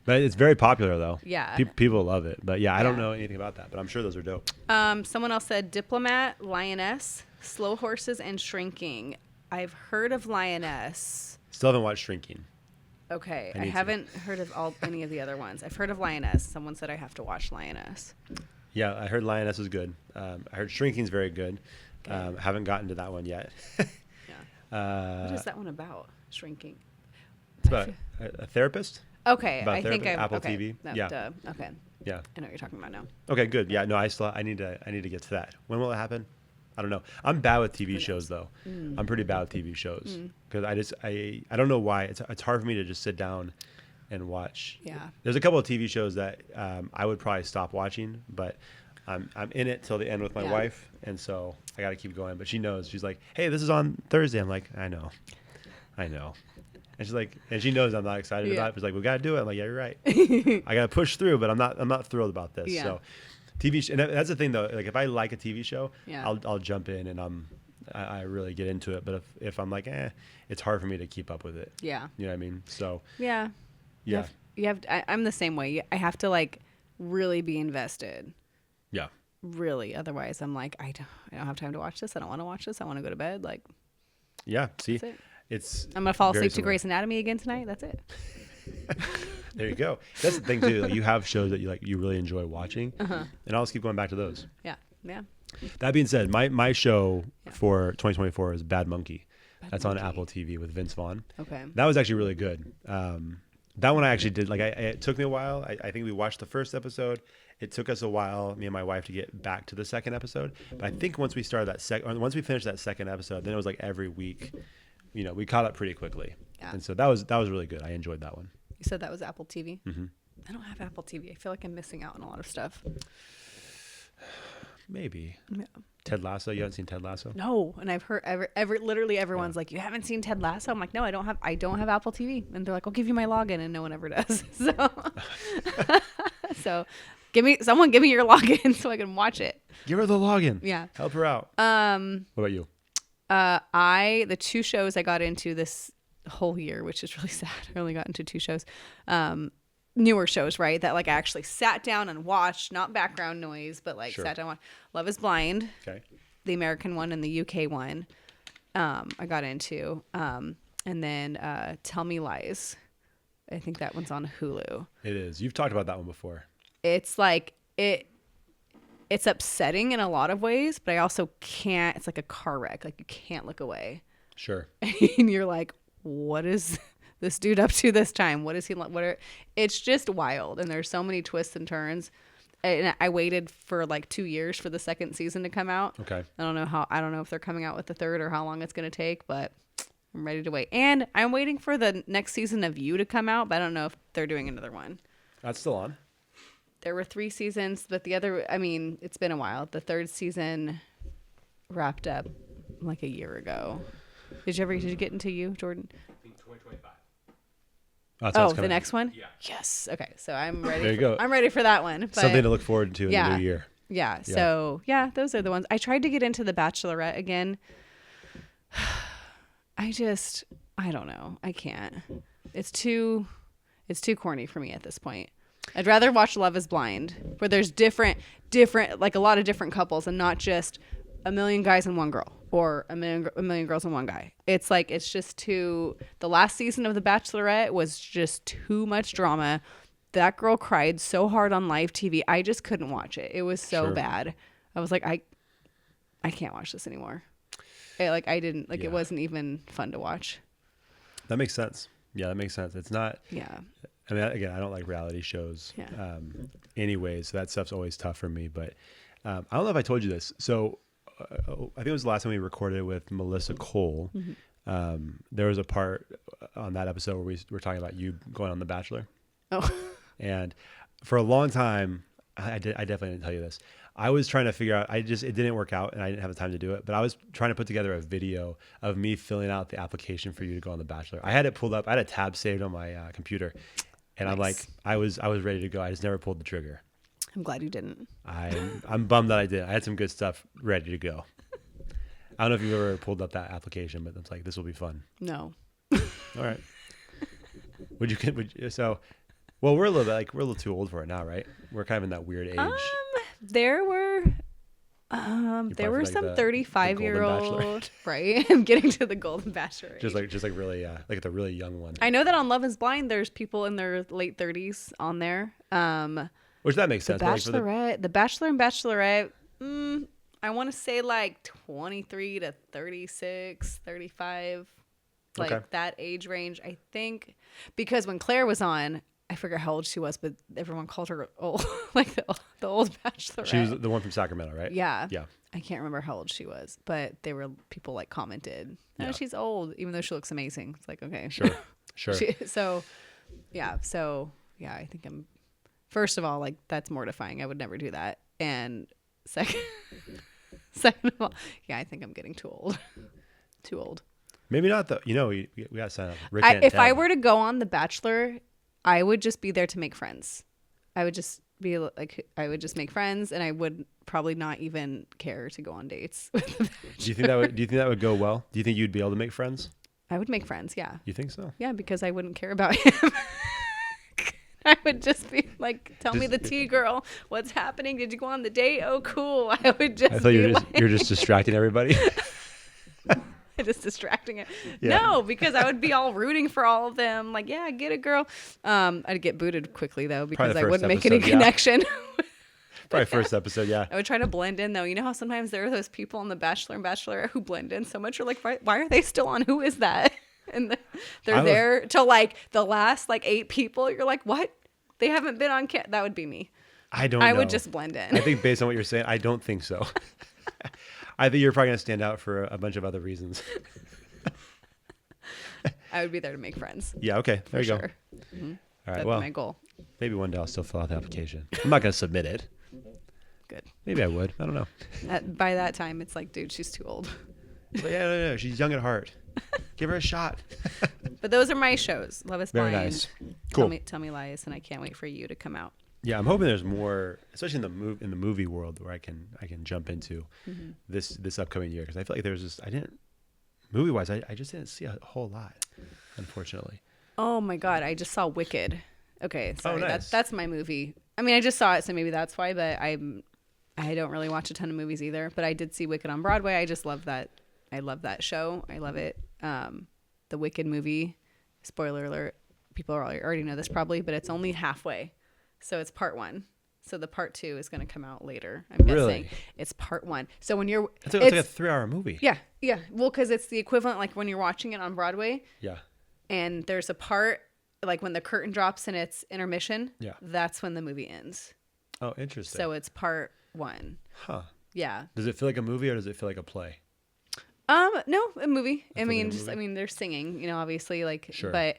But it's very popular, though. Yeah. People love it. But yeah, I don't Yeah. know anything about that. But I'm sure those are dope. Someone else said Diplomat, Lioness, Slow Horses, and Shrinking. I've heard of Lioness. Still haven't watched Shrinking. Okay, I I need to. haven't heard of any of the other ones. I've heard of Lioness. Someone said I have to watch Lioness. Yeah, I heard Lioness is good. I heard Shrinking's very good. Okay. Haven't gotten to that one yet. Yeah. What is that one about? Shrinking. It's about a therapist. Okay, About I think therapy? I've Apple okay. TV? No, Yeah. duh. Okay, Yeah. I know what you're talking about now. Okay, good. Yeah, no, I need to get to that. When will it happen? I don't know. I'm bad with TV shows though. I'm pretty bad with TV shows because I don't know why. It's hard for me to just sit down and watch. Yeah. There's a couple of TV shows that I would probably stop watching, but I'm in it till the end with my Yeah. wife, and so I got to keep going. But she knows. She's like, "Hey, this is on Thursday." I'm like, "I know." And she's like, and she knows I'm not excited Yeah. about it. She's like, "We got to do it." I'm like, "Yeah, you're right. I got to push through," but I'm not thrilled about this. Yeah. So, and that's the thing though. Like, if I like a TV show, Yeah. I'll jump in and I really get into it. But if I'm like, it's hard for me to keep up with it. Yeah. You know what I mean? So, Yeah. yeah, You have. I'm the same way. I have to like really be invested. yeah, Really, otherwise I'm like I don't have time to watch this. I don't want to watch this. I want to go to bed. Like yeah. See, that's it. it's I'm gonna fall very asleep to similar. Grey's Anatomy again tonight. That's it. There you go. That's the thing too. Like, you have shows that you really enjoy watching, and I'll just keep going back to those. Yeah. Yeah. That being said, my show for 2024 is Bad Monkey. That's on Monkey. Apple TV with Vince Vaughn. Okay. That was actually really good. That one I actually did. Like, it took me a while. I think we watched the first episode. It took us a while, me and my wife, to get back to the second episode. But I think once we started once we finished that second episode, then it was like every week. We caught up pretty quickly. Yeah. And so that was really good. I enjoyed that one. You said that was Apple TV. Mm-hmm. I don't have Apple TV. I feel like I'm missing out on a lot of stuff. Maybe. Yeah. Ted Lasso. You haven't seen Ted Lasso? No, and I've heard literally everyone's like, "You haven't seen Ted Lasso?" I'm like, "No, I don't have Apple TV." And they're like, "I'll give you my login," and no one ever does. So, give me your login so I can watch it. Give her the login. Yeah. Help her out. What about you? The two shows I got into this whole year, which is really sad. I only got into two shows. Newer shows, right? That like I actually sat down and watched, not background noise, but like Sure. sat down and watched. Love is Blind, Okay. the American one and the UK one. I got into. And then Tell Me Lies. I think that one's on Hulu. It is. You've talked about that one before. It's like it's upsetting in a lot of ways, but I also can't. It's like a car wreck. Like you can't look away. Sure. And you're like, what is this dude up to this time? What is he like? It's just wild. And there's so many twists and turns. And I waited for like 2 years for the second season to come out. Okay. I don't know if they're coming out with the third or how long it's going to take, but I'm ready to wait. And I'm waiting for the next season of You to come out, but I don't know if they're doing another one. That's still on. There were 3 seasons, but it's been a while. The third season wrapped up like a year ago. Did you get into You, Jordan? I think 2025. That's The next one? Yeah. Yes. Okay. So I'm ready. There you go. I'm ready for that one. But Something to look forward to in yeah. the new year. yeah. So yeah, those are the ones. I tried to get into The Bachelorette again. I don't know. I can't. It's too corny for me at this point. I'd rather watch Love is Blind, where there's different, like a lot of different couples and not just a million guys and one girl or a million girls and one guy. It's like, it's just the last season of The Bachelorette was just too much drama. That girl cried so hard on live TV. I just couldn't watch it. It was so Sure. bad. I was like, I can't watch this anymore. It wasn't even fun to watch. That makes sense. Yeah, that makes sense. It's not. Yeah. I mean, again, I don't like reality shows. Yeah. Anyways, so that stuff's always tough for me. But I don't know if I told you this. So I think it was the last time we recorded with Melissa Cole. Mm-hmm. There was a part on that episode where we were talking about you going on The Bachelor. Oh. And for a long time, I definitely didn't tell you this. I was trying to figure out, it didn't work out and I didn't have the time to do it, but I was trying to put together a video of me filling out the application for you to go on The Bachelor. I had it pulled up. I had a tab saved on my computer and I'm like, I was ready to go. I just never pulled the trigger. I'm glad you didn't. I'm bummed that I did. I had some good stuff ready to go. I don't know if you've ever pulled up that application, but it's like, this will be fun. No. All right. So, well, we're a little too old for it now, right? We're kind of in that weird age. There were probably some like the 35-year-old, right? I'm getting to the Golden Bachelor. just like really, like the really young one. I know that on Love Is Blind, there's people in their late 30s on there. Which that makes The sense. but, like, for Bachelorette, the Bachelor and Bachelorette, I want to say like 23 to 36, 35, like Okay. that age range, I think. Because when Claire was on, I forget how old she was, but everyone called her old, like the old Bachelorette. She was the one from Sacramento, right? Yeah. Yeah. I can't remember how old she was, but people like commented, "Oh, Yeah. she's old," even though she looks amazing. It's like, okay, Sure. I think I'm. First of all, like that's mortifying. I would never do that. And second of all, yeah, I think I'm getting too old. Too old. Maybe not though. We got to sign up. Rick and If I Ted. were to go on The Bachelor, I would just be there to make friends. I would just be like, I would just make friends, and I would probably not even care to go on dates. Do you think that would go well? Do you think you'd be able to make friends? I would make friends, yeah. You think so? Yeah, because I wouldn't care about him. I would just be like, tell me the tea, girl. What's happening? Did you go on the date? Oh, cool. I would just I thought you're just distracting everybody. just distracting it. Yeah. No, because I would be all rooting for all of them. Like, yeah, get it, girl. I'd get booted quickly, though, because the I first wouldn't make any episode, yeah. connection. Probably first episode, yeah. I would try to blend in, though. You know how sometimes there are those people on The Bachelor and Bachelorette who blend in so much. You're like, why are they still on? Who is that? And they're there till like the last like 8 people. You're like, what? They haven't been on That would be me. I don't know. I would just blend in. I think based on what you're saying, I don't think so. I think you're probably going to stand out for a bunch of other reasons. I would be there to make friends. Yeah, okay. There you Sure. go. Mm-hmm. All right, That'd well, be my goal. maybe one day I'll still fill out the application. I'm not going to submit it. Good. Maybe I would. I don't know. By that time, it's like, dude, she's too old. But yeah, no, she's young at heart. Give her a shot. But those are my shows. Love Is Very Blind. nice. Cool. Tell me lies, and I can't wait for you to come out. Yeah, I'm hoping there's more, especially in the movie world, where I can jump into Mm-hmm. this upcoming year, because I feel like there's just movie wise I just didn't see a whole lot, unfortunately. Oh my God, I just saw Wicked. Okay, sorry, nice. that's my movie. I mean, I just saw it, so maybe that's why. But I don't really watch a ton of movies either. But I did see Wicked on Broadway. I just love that. I love that show. I love it. The Wicked movie. Spoiler alert. People already know this probably, but it's only halfway. So it's part 1. So the part 2 is going to come out later. I'm Really? guessing it's part 1. So when you're, It's like a 3-hour movie. yeah. Well, because it's the equivalent like when you're watching it on Broadway, Yeah. and there's a part like when the curtain drops and it's intermission. Yeah. That's when the movie ends. Oh, interesting. So it's part 1. Huh. Yeah. Does it feel like a movie or does it feel like a play? No, a movie. I like mean, a movie? I mean, they're singing, obviously, like, Sure. but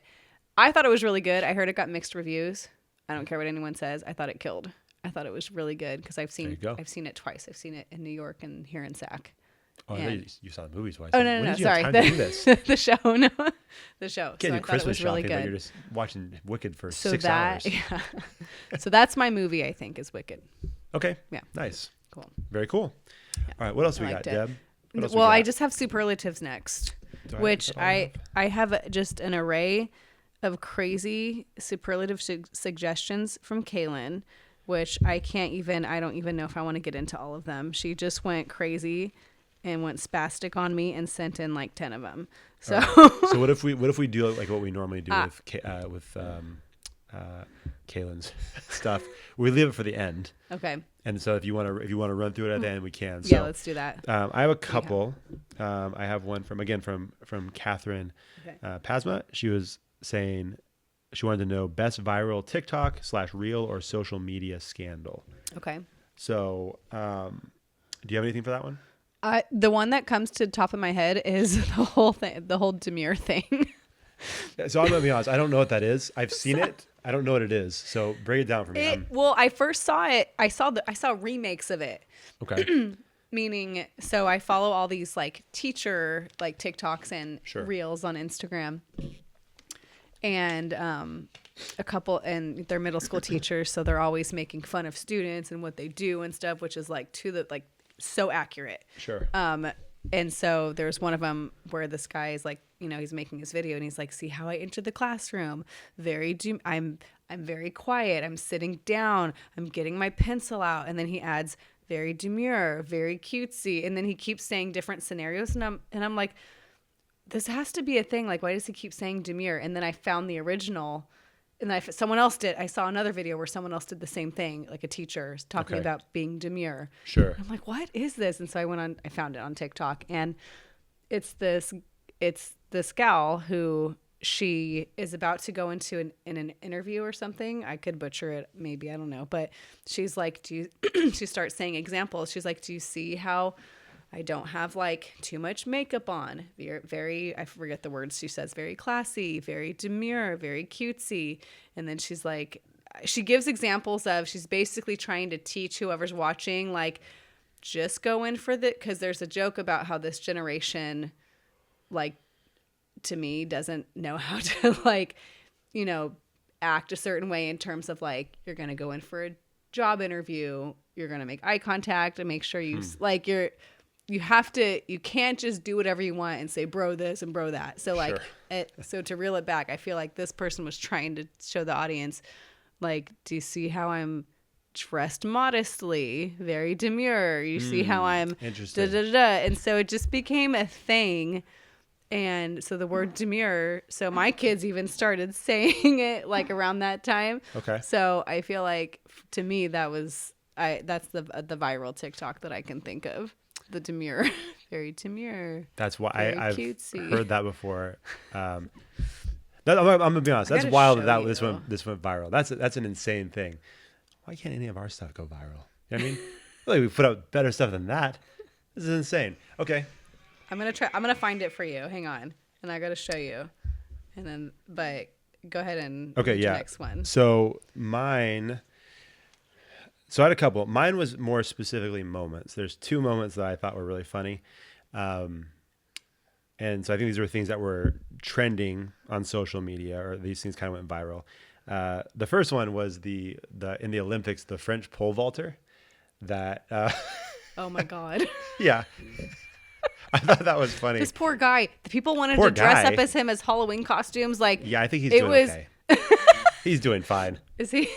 I thought it was really good. I heard it got mixed reviews. I don't care what anyone says. I thought it killed. I thought it was really good because I've you go. seen it twice. I've seen it in New York and here in Sac. Oh, I And- thought you saw the movie twice. Oh, When no, did you sorry. have time to do this? The show, no, the show. Can't so do I thought it Christmas was really shopping, but good. you're just watching Wicked for So 6 hours. yeah. So that's my movie. I think is Wicked. Okay. Yeah. Nice. Cool. Very cool. All right. What else I we got, liked it. Deb? What else we Well, I got? just have superlatives next, Do which is that all I have just an array of crazy superlative suggestions from Kaylin, which I don't even know if I want to get into all of them. She just went crazy and went spastic on me and sent in like 10 of them. So, So what if we do like what we normally do with Kaylin's stuff? We leave it for the end. okay. And so if you want to run through it at the end, we can. Yeah, So, let's do that. I have a couple. I have one from Catherine Okay. Pasma. She was saying she wanted to know best viral TikTok / reel or social media scandal. Okay. So do you have anything for that one? The one that comes to the top of my head is the whole Demure thing. So I'm gonna be honest. I don't know what that is. I've seen it. I don't know what it is. So break it down for me. Well, I first saw it. I saw remakes of it. Okay. Meaning, so I follow all these like teacher like TikToks and Sure. reels on Instagram, and a couple, and they're middle school teachers, so they're always making fun of students and what they do and stuff, which is like so accurate. Sure. And so there's one of them where this guy is like, he's making his video and he's like, see how I entered the classroom. I'm very quiet. I'm sitting down. I'm getting my pencil out. And then he adds very demure, very cutesy. And then he keeps saying different scenarios. And I'm like, this has to be a thing. Like, why does he keep saying demure? And then I found the original. And then someone else did. I saw another video where someone else did the same thing, like a teacher talking about being demure. Sure. And I'm like, what is this? And so I found it on TikTok, and it's this gal who she is about to go into an interview or something. I could butcher it, maybe, I don't know. But she's like, she starts saying examples. She's like, do you see how I don't have like too much makeup on? Very, I forget the words she says, very classy, very demure, very cutesy. And then she's like, she gives examples of, she's basically trying to teach whoever's watching, like, just go in for because there's a joke about how this generation, like, to me, doesn't know how to, like, act a certain way in terms of, like, you're going to go in for a job interview, you're going to make eye contact and make sure you, like, you can't just do whatever you want and say, bro, this and bro that. So, like, so to reel it back, I feel like this person was trying to show the audience, like, do you see how I'm dressed modestly, very demure? You see how I'm interesting. da da da. And so it just became a thing. And so the word demure, so my kids even started saying it like around that time. Okay. So I feel like to me that's the viral TikTok that I can think of. The demure, very demure. That's why very I've cutesy. heard that before. I'm gonna be honest. That's wild that this went viral. That's an insane thing. Why can't any of our stuff go viral? You know what I mean? Like, we put out better stuff than that. This is insane. Okay. I'm gonna find it for you. Hang on, and I gotta show you. And then, but go ahead and okay, read yeah. the next one. So mine. So I had a couple. Mine was more specifically moments. There's two moments that I thought were really funny. And so I think these were things that were trending on social media, or these things kind of went viral. The first one was the in the Olympics, the French pole vaulter that, Oh my God. yeah, I thought that was funny. This poor guy. The people wanted Poor to dress guy. up as him as Halloween costumes. Like, Yeah, I think he's it doing was- okay. He's doing fine. is he?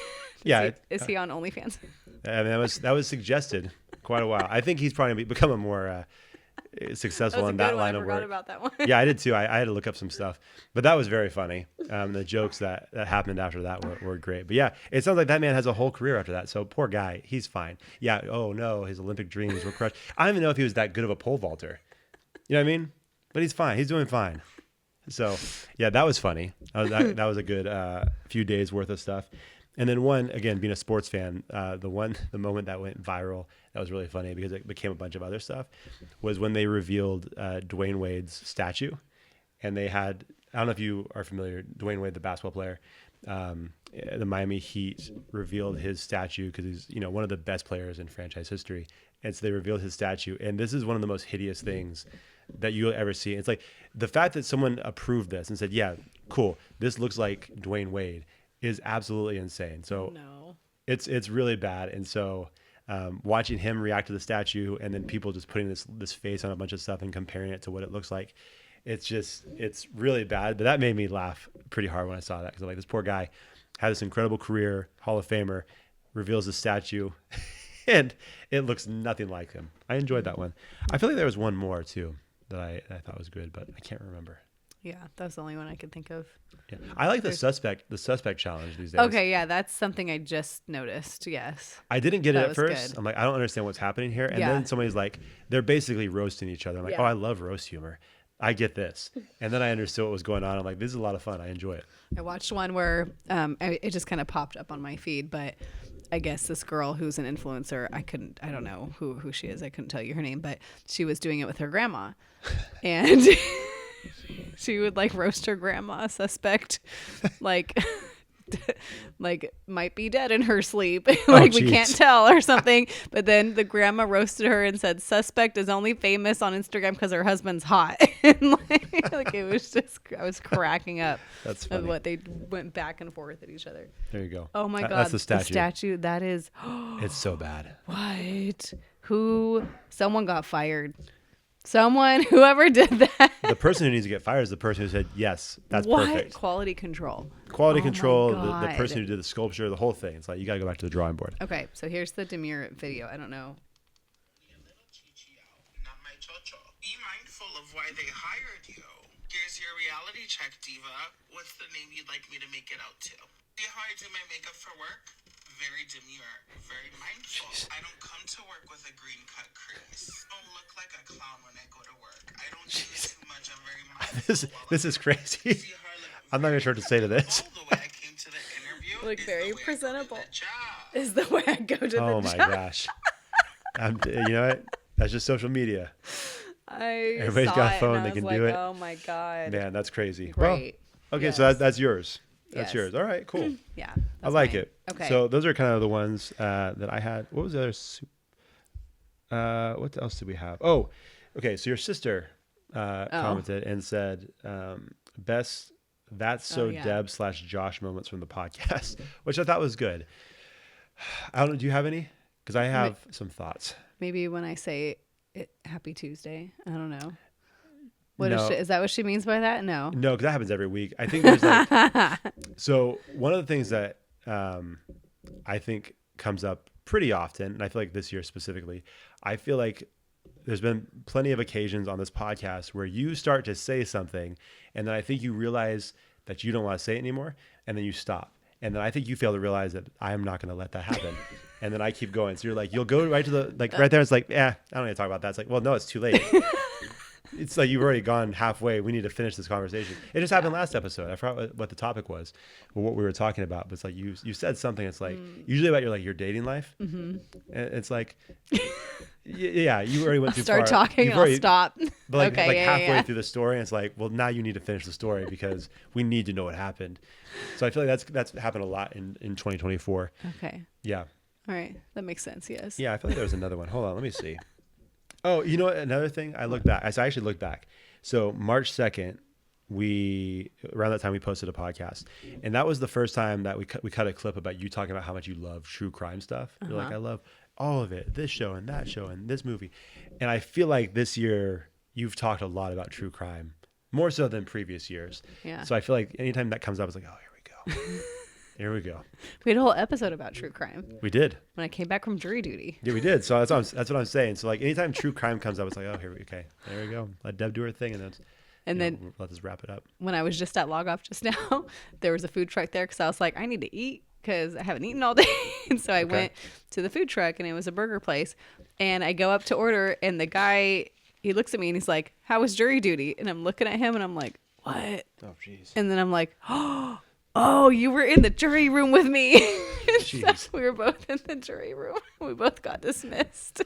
Yeah. Is he on OnlyFans? I mean, that was suggested quite a while. I think he's probably become a more successful in that line I of forgot work. about that one. Yeah, I did too. I had to look up some stuff, but that was very funny. The jokes that happened after that were great. But yeah, it sounds like that man has a whole career after that. So poor guy, he's fine. Yeah. Oh no, his Olympic dreams were crushed. I don't even know if he was that good of a pole vaulter. You know what I mean? But he's fine. He's doing fine. So yeah, that was funny. That was a good few days worth of stuff. And then one, again, being a sports fan, the moment that went viral, that was really funny because it became a bunch of other stuff, was when they revealed Dwayne Wade's statue. And they had, I don't know if you are familiar, Dwayne Wade, the basketball player, the Miami Heat revealed his statue because he's, one of the best players in franchise history. And so they revealed his statue. And this is one of the most hideous things that you'll ever see. It's like the fact that someone approved this and said, yeah, cool, this looks like Dwayne Wade, is absolutely insane. So No. it's really bad. And so watching him react to the statue and then people just putting this face on a bunch of stuff and comparing it to what it looks like, it's really bad. But that made me laugh pretty hard when I saw that, because I'm like, this poor guy had this incredible career, Hall of Famer, reveals the statue and it looks nothing like him. I enjoyed that one. I feel like there was one more too that I thought was good, but I can't remember. Yeah, that was the only one I could think of. Yeah. I like the suspect challenge these days. Okay, yeah, that's something I just noticed. Yes. I didn't get it That at was first. good. I'm like, I don't understand what's happening here. And Yeah. then somebody's like, they're basically roasting each other. I'm like, Yeah. oh, I love roast humor. I get this. And then I understood what was going on. I'm like, this is a lot of fun. I enjoy it. I watched one where it just kind of popped up on my feed, but I guess this girl who's an influencer, I don't know who she is. I couldn't tell you her name, but she was doing it with her grandma. And she would like roast her grandma, suspect, like like might be dead in her sleep. Like we can't jeez. tell or something. But then the grandma roasted her and said suspect is only famous on Instagram because her husband's hot. And like it was just, I was cracking up. That's Of funny. what they went back and forth at each other. There you go. Oh my God. That's the statue. The statue. That is. It's so bad. What? Someone got fired. Whoever did that. The person who needs to get fired is the person who said, yes, that's What? perfect. Quality control. Quality Oh my control, the God. person who did the sculpture, the whole thing. It's like, you got to go back to the drawing board. Okay, so here's the demure video. I don't know. Not my chocho. Be mindful of why they hired you. Here's your reality check, diva. What's the name you'd like me to make it out to? See how I do my makeup for work? Very demure, very mindful. I don't come to work with a green cut crease. I don't look like a clown when I go to work. I don't do too much. I'm very mindful. This is crazy. See how I look I'm not even sure what to say to this. the way I came to the interview. Look is very the way I go to presentable. the job. Is the way I go to the Oh my job. gosh. You know what? That's just social media. Everybody's Saw got a it phone, and I they was can like, do it. Oh my God. Man, that's crazy. Great. Well, okay, Yes. so that's yours. That's Yes. yours. All right, cool. Yeah. I that's like mine. it. Okay. So those are kind of the ones that I had. What was the other? What else did we have? Oh, okay. So your sister commented and said, best That's So yeah. Deb / Josh moments from the podcast, which I thought was good. I don't know. Do you have any? Because I have some thoughts. Maybe when I say it, Happy Tuesday. I don't know. What No. is that what she means by that? No. No, because that happens every week. I think there's like, so one of the things that I think comes up pretty often, and I feel like this year specifically, I feel like there's been plenty of occasions on this podcast where you start to say something, and then I think you realize that you don't want to say it anymore, and then you stop. And then I think you fail to realize that I am not going to let that happen. And then I keep going. So you're like, you'll go right to the, like right there. It's like, I don't need to talk about that. It's like, well, no, it's too late. It's like you've already gone halfway. We need to finish this conversation. It just happened last episode. I forgot what the topic was or what we were talking about. But it's like you said something. It's like usually about your dating life. Mm-hmm. And it's like, yeah, you already went too far. Start talking. You've I'll already, stop. But like, Okay, yeah, halfway yeah. through the story, and it's like, well, now you need to finish the story because we need to know what happened. So I feel like that's happened a lot in 2024. Okay. Yeah. All right. That makes sense. Yes. Yeah, I feel like there was another one. Hold on, let me see. Oh, you know what? Another thing, I look back. I actually looked back. So March 2nd, around that time we posted a podcast, and that was the first time that we cut a clip about you talking about how much you love true crime stuff. You're like, I love all of it, this show and that show and this movie. And I feel like this year you've talked a lot about true crime, more so than previous years. Yeah. So I feel like anytime that comes up, it's like, oh, here we go. Here we go. We had a whole episode about true crime We did. when I came back from jury duty. Yeah, we did. So that's what I'm saying. So like anytime true crime comes up, it's like, oh, there we go. Let Deb do her thing, and then let us wrap it up. When I was just at Log Off just now, there was a food truck there because I was like, I need to eat because I haven't eaten all day. And so I went to the food truck, and it was a burger place. And I go up to order, and the guy, he looks at me and he's like, how was jury duty? And I'm looking at him and I'm like, what? Oh, jeez. And then I'm like, oh, you were in the jury room with me. So Jeez. we were both in the jury room. We both got dismissed.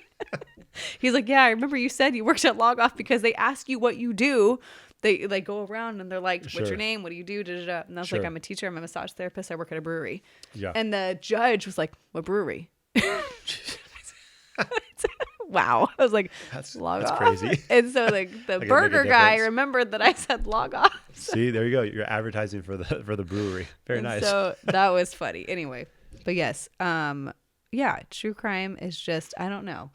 He's like, yeah, I remember you said you worked at Log Off because they ask you what you do. They like go around and they're like, what's Sure. your name? What do you do? Da, da, da. And I was Sure. like, I'm a teacher. I'm a massage therapist. I work at a brewery. Yeah. And the judge was like, what brewery? Wow. I was like, Log that's Off. crazy. And so like the make a burger guy difference. remembered that I said Log Off. See, there you go. You're advertising for the brewery. Very And nice. So that was funny. Anyway, but yes, yeah, true crime is just, I don't know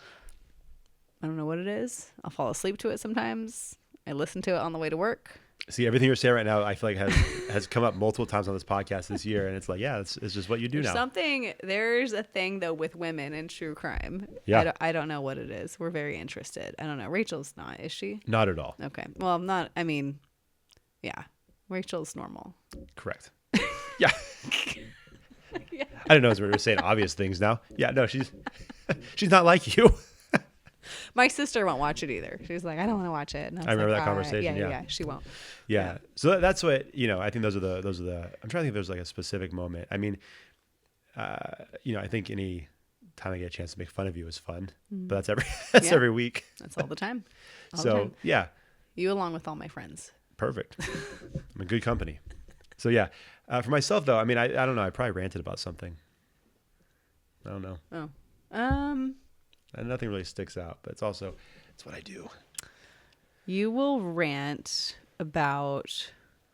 what it is. I'll fall asleep to it sometimes. I listen to it on the way to work. See, everything you're saying right now, I feel like has come up multiple times on this podcast this year, and it's like, yeah, it's just what you do now. There's a thing though with women in true crime. Yeah. I don't know what it is. We're very interested. I don't know. Rachel's not, is she? Not at all. Okay. Well, I'm not, I mean, yeah, Rachel's normal. Correct. Yeah. Yeah. I don't know as we were saying obvious things now. Yeah, no, she's not like you. My sister won't watch it either. She's like, I don't want to watch it. And I remember like, that "All right." conversation, yeah. Yeah, she won't. Yeah. So that's what, I think those are the, I'm trying to think if there's like a specific moment. I mean, I think any time I get a chance to make fun of you is fun, but that's Yeah. every week. That's all the time. All the So time. yeah, You along with all my friends. perfect. I'm in good company. So yeah, For myself, though, I mean, I don't know. I probably ranted about something. I don't know. Oh. And nothing really sticks out, but it's what I do. You will rant about.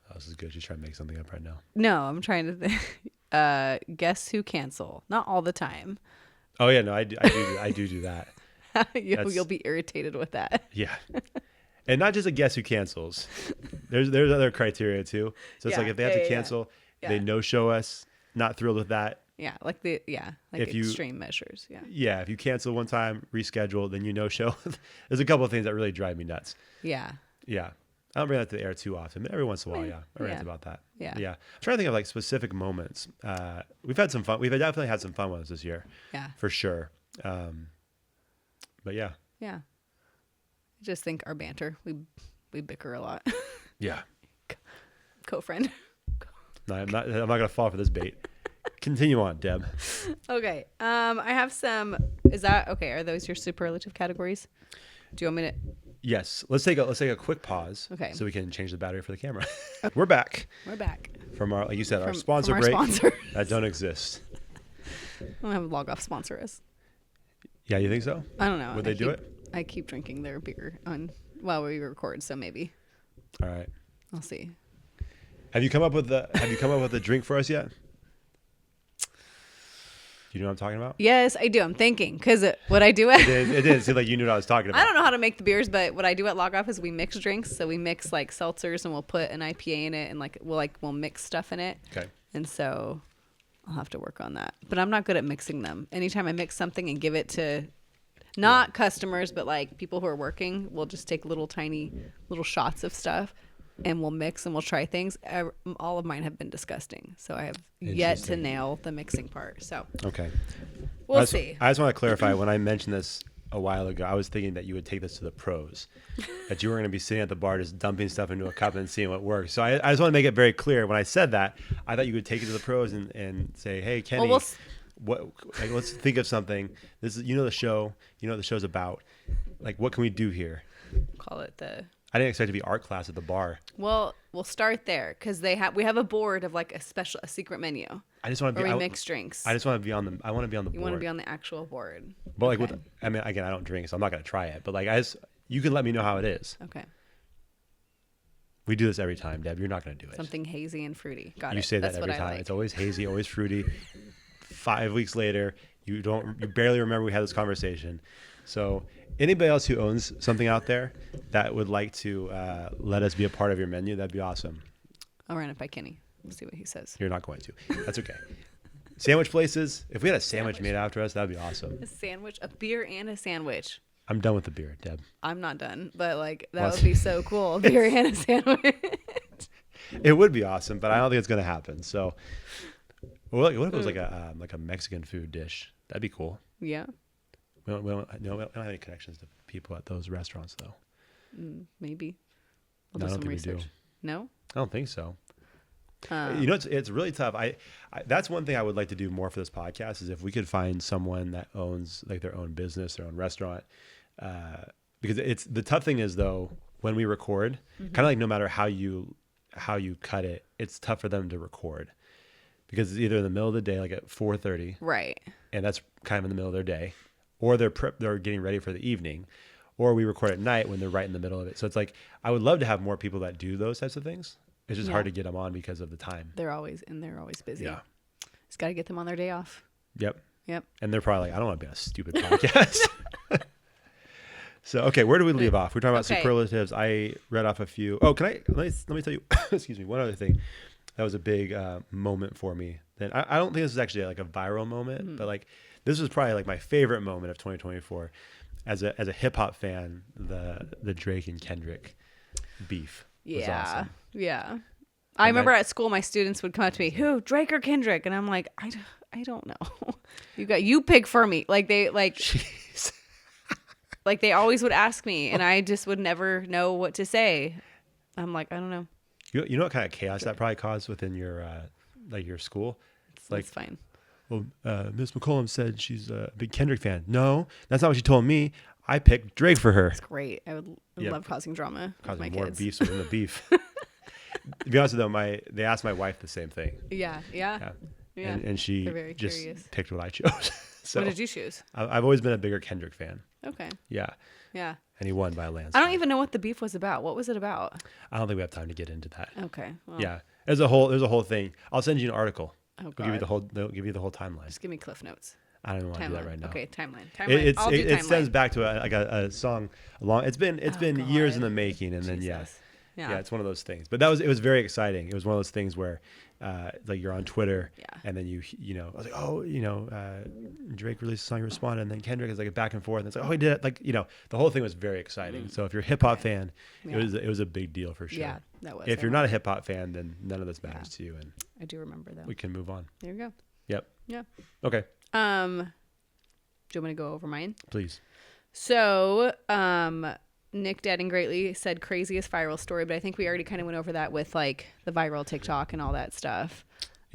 Oh, this is good. She's trying to make something up right now. No, I'm trying to think. Guess who cancel? Not all the time. Oh yeah, no, I do that. You'll be irritated with that. Yeah. And not just a guess who cancels. There's other criteria too. So it's Yeah, like if they have to cancel, yeah. they no show us. Not thrilled with that. Yeah, like If you- extreme measures. Yeah. Yeah, if you cancel one time, reschedule, then you no show. There's a couple of things that really drive me nuts. Yeah. Yeah. I don't bring that to the air too often, but every once in a while, yeah, I rant yeah. about that. Yeah. Yeah. I'm trying to think of like specific moments. We've had some fun. We've definitely had some fun ones this year. Yeah. For sure. But yeah. Yeah. I just think our banter, we bicker a lot. Yeah. Co-friend. No, I'm not gonna fall for this bait. Continue on, Deb. Okay. I have some. Is that okay? Are those your superlative categories? Do you want me to? Yes. Let's take a quick pause. Okay. So we can change the battery for the camera. We're back We're back. from our, like you said, our From sponsor our break sponsor. that don't exist. I don't have Log Off sponsor us. Yeah, you think so? I don't know. Would they do it? I keep drinking their beer while we record, so maybe All right. I'll see. Have you come up with a drink for us yet? Do you know what I'm talking about? Yes, I do. I'm thinking because what I do It did seem like you knew what I was talking about. I don't know how to make the beers, but what I do at Log Off is we mix drinks. So we mix like seltzers and we'll put an IPA in it and we'll mix stuff in it. Okay. And so I'll have to work on that. But I'm not good at mixing them. Anytime I mix something and give it to not customers, but like people who are working, we'll just take little shots of stuff and we'll mix and we'll try things. All of mine have been disgusting. So I have yet to nail the mixing part. So Okay. we'll see. I just want to clarify, when I mentioned this a while ago, I was thinking that you would take this to the pros, that you were going to be sitting at the bar just dumping stuff into a cup and seeing what works. So I just want to make it very clear. When I said that, I thought you would take it to the pros and say, hey, Kenny, let's think of something. This is, the show, what the show's about. Like, what can we do here? Call it the... I didn't expect it to be art class at the bar. Well, we'll start there because we have a board of like a secret menu. I just want to be. Where we mix drinks. I just want to be on the. I want to be on the board. You want to be on the actual board. But like again, I don't drink, so I'm not gonna try it. But like, you can let me know how it is. Okay. We do this every time, Deb. You're not gonna do it. Something hazy and fruity. Got it. You say that That's every what time. I like. It's always hazy, always fruity. 5 weeks later, you barely remember we had this conversation. So anybody else who owns something out there that would like to let us be a part of your menu, that'd be awesome. I'll run it by Kenny. We'll see what he says. You're not going to. That's okay. Sandwich places. If we had a sandwich made after us, that'd be awesome. A sandwich, a beer and a sandwich. I'm done with the beer, Deb. I'm not done, but like that would be so cool. A beer and a sandwich. It would be awesome, but I don't think it's gonna happen. So, what if it was like a Mexican food dish? That'd be cool. Yeah. We don't have any connections to people at those restaurants, though. Maybe. I don't think we do. No? I don't think so. It's really tough. I that's one thing I would like to do more for this podcast is if we could find someone that owns like their own business, their own restaurant. Because it's the tough thing is though, when we record, kind of like no matter how you cut it, it's tough for them to record because it's either in the middle of the day, like at 4:30, Right. and that's kind of in the middle of their day, or they're getting ready for the evening, or we record at night when they're right in the middle of it. So it's like I would love to have more people that do those types of things. It's just hard to get them on because of the time. They're always busy. Yeah. Just got to get them on their day off. Yep. Yep. And they're probably like, I don't want to be on a stupid podcast. So, okay, where do we leave off? We're talking about superlatives. I read off a few. Oh, let me tell you, excuse me, one other thing that was a big moment for me. That I don't think this is actually like a viral moment, but like this was probably like my favorite moment of 2024 as a hip hop fan. The Drake and Kendrick beef was awesome. Yeah. I remember at school, my students would come up to me, who, Drake or Kendrick? And I'm like, I don't know. You pick for me. Like they Jeez. like they always would ask me and I just would never know what to say. I'm like, I don't know. You know what kind of chaos that probably caused within your your school? It's like, It's fine. well, Miss McCollum said she's a big Kendrick fan. No, that's not what she told me. I picked Drake for her. It's great. I would love causing drama with my Causing more kids. beefs within the beef. To be honest with them, they asked my wife the same thing. Yeah. And she They're very just curious. picked what I chose. So What did you choose? I've always been a bigger Kendrick fan. Okay. Yeah. Yeah. And he won by a I landslide. don't even know what the beef was about. What was it about? I don't think we have time to get into that. Okay. Well, Yeah. There's a whole thing. I'll send you an article. Oh, They'll give you God. they'll give you the whole timeline. Just give me Cliff Notes. I don't even want to do that Timeline. right now. Okay, timeline. It stems back to a song. It's been years in God. the making, and then Jesus. yeah, it's one of those things. But it was very exciting. It was one of those things where, like you're on Twitter, and then I was like, Drake released a song, you responded, and then Kendrick is like a back and forth, and it's like, oh, he did it. Like the whole thing was very exciting. So if you're a hip hop fan, it was a big deal for sure. Yeah, that was. If you're not a hip hop fan, then none of this matters to you, and I do remember that. we can move on. There you go. Yep. Yeah. Okay. Do you want me to go over mine? Please. So, Nick Dead and Greatly said craziest viral story, but I think we already kind of went over that with like the viral TikTok and all that stuff.